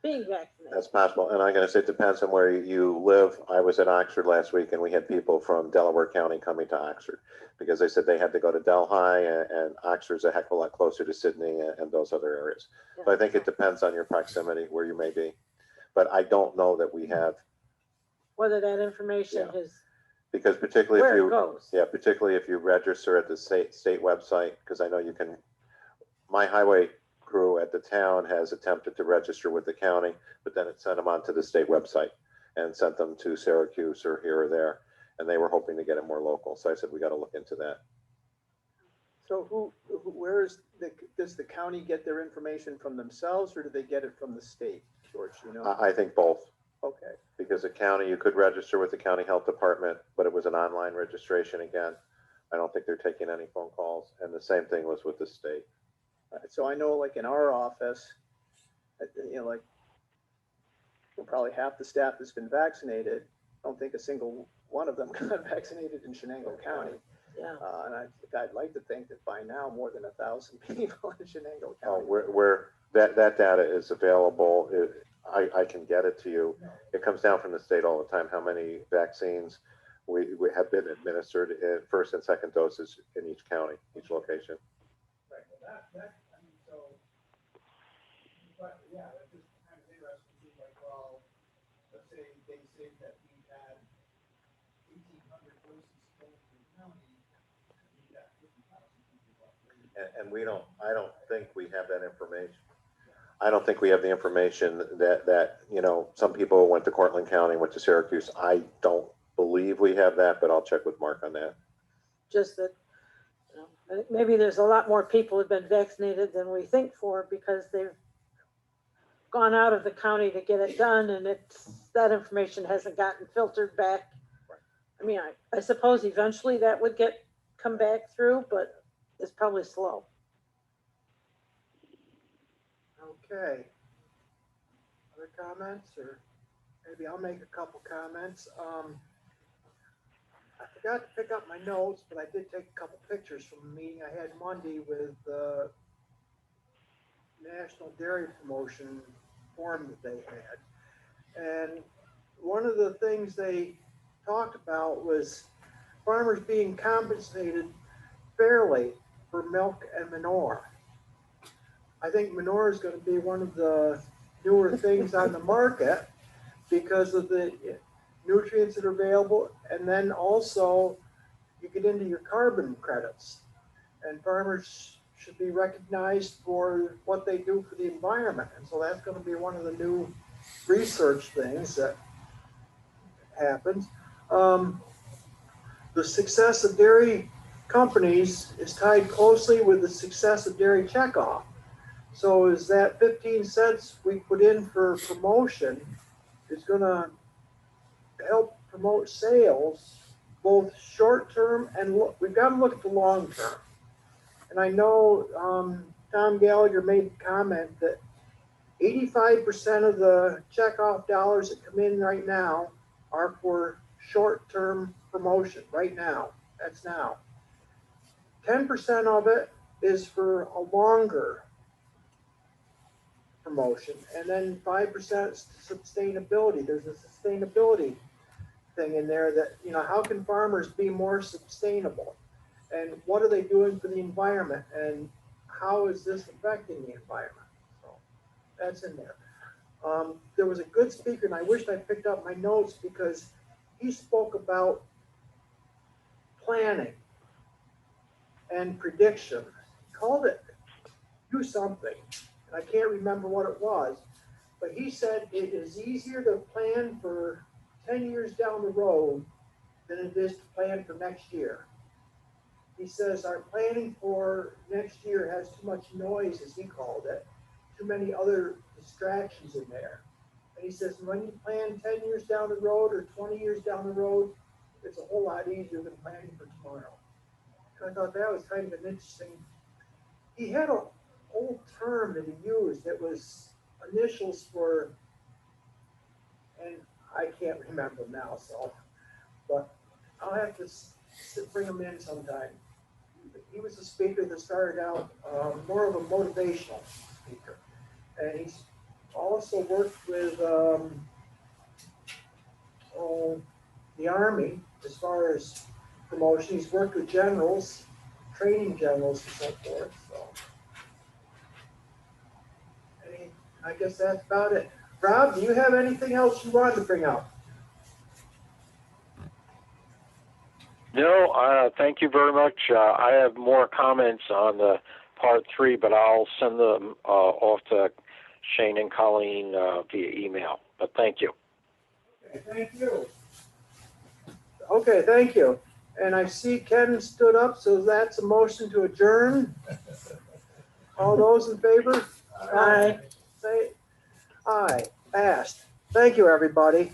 being vaccinated. That's possible. And I'm going to say it depends on where you live. I was in Oxford last week and we had people from Delaware County coming to Oxford because they said they had to go to Delhi, and Oxford's a heck of a lot closer to Sydney and those other areas. Yeah. So I think it depends on your proximity, where you may be. But I don't know that we have. Whether that information is Because particularly where if it you, goes. particularly if you register at the state website, because I know you can, my highway crew at the town has attempted to register with the county, but then it sent them onto the state website and sent them to Syracuse or here or there. And they were hoping to get it more local. So I said, we got to look into that. So does the county get their information from themselves, or do they get it from the state, George? I think both. Okay. Because the county, you could register with the county health department, but it was an online registration again. I don't think they're taking any phone calls. And the same thing was with the state. So I know like in our office, you know, like probably half the staff has been vaccinated. I don't think a single one of them got vaccinated in Chenango County. Yeah. And I'd like to think that by now more than 1,000 people in Chenango Oh, County. where that data is available, I can get it to you. It comes down from the state all the time, how many vaccines we have been administered in first and second doses in each county, each location. Right, well, I mean, so, but yeah, that's just kind of interesting, to see, like, well, let's say they say that we had 1,800 doses going to the county, and we got 50,000 people up there. And I don't think we have that information. I don't think we have the information that, you know, some people went to Cortland County, went to Syracuse. I don't believe we have that, but I'll check with Mark on that. Just that, you know, I think maybe there's a lot more people who've been vaccinated than we think for because they've gone out of the county to get it done and that information hasn't gotten filtered back. I mean, I suppose eventually that would come back through, but it's probably slow. Okay. Other comments, or maybe I'll make a couple comments. I forgot to pick up my notes, but I did take a couple pictures from a meeting I had Monday with the National Dairy Promotion Forum that they had. And one of the things they talked about was farmers being compensated fairly for milk and manure. I think manure is going to be one of the newer things on the market because of the nutrients that are available. And then also you get into your carbon credits, and farmers should be recognized for what they do for the environment. And so that's going to be one of the new research things that happens. The success of dairy companies is tied closely with the success of dairy checkoff. So is that 15 cents we put in for promotion is going to help promote sales, both short term and we've got to look at the long term. And I know Tom Gallagher made the comment that 85% of the checkoff dollars that come in right now are for short-term promotion right now. That's now. 10% of it is for a longer promotion, and then 5% sustainability. There's a sustainability thing in there that, you know, how can farmers be more sustainable? And what are they doing for the environment? And how is this affecting the environment? So that's in there. There was a good speaker, and I wished I picked up my notes because he spoke about planning and prediction. He called it do something. And I can't remember what it was, but he said it is easier to plan for 10 years down the road than it is to plan for next year. He says our planning for next year has too much noise, as he called it, too many other distractions in there. And he says when you plan 10 years down the road or 20 years down the road, it's a whole lot easier than planning for tomorrow. And I thought that was kind of an interesting. He had an old term that he used that was initials for, and I can't remember now, so, but I'll have to bring him in sometime. He was a speaker that started out more of a motivational speaker, and he's also worked with the Army as far as promotion. He's worked with generals, training generals, and so forth. So, I guess that's about it. Rob, do you have anything else you wanted to bring up? No, thank you very much. I have more comments on the part 3, but I'll send them off to Shane and Colleen via email. But thank you. Okay, thank you. Okay, thank you. And I see Ken stood up, so that's a motion to adjourn. All those in favor? Aye. Say aye. Passed. Thank you, everybody.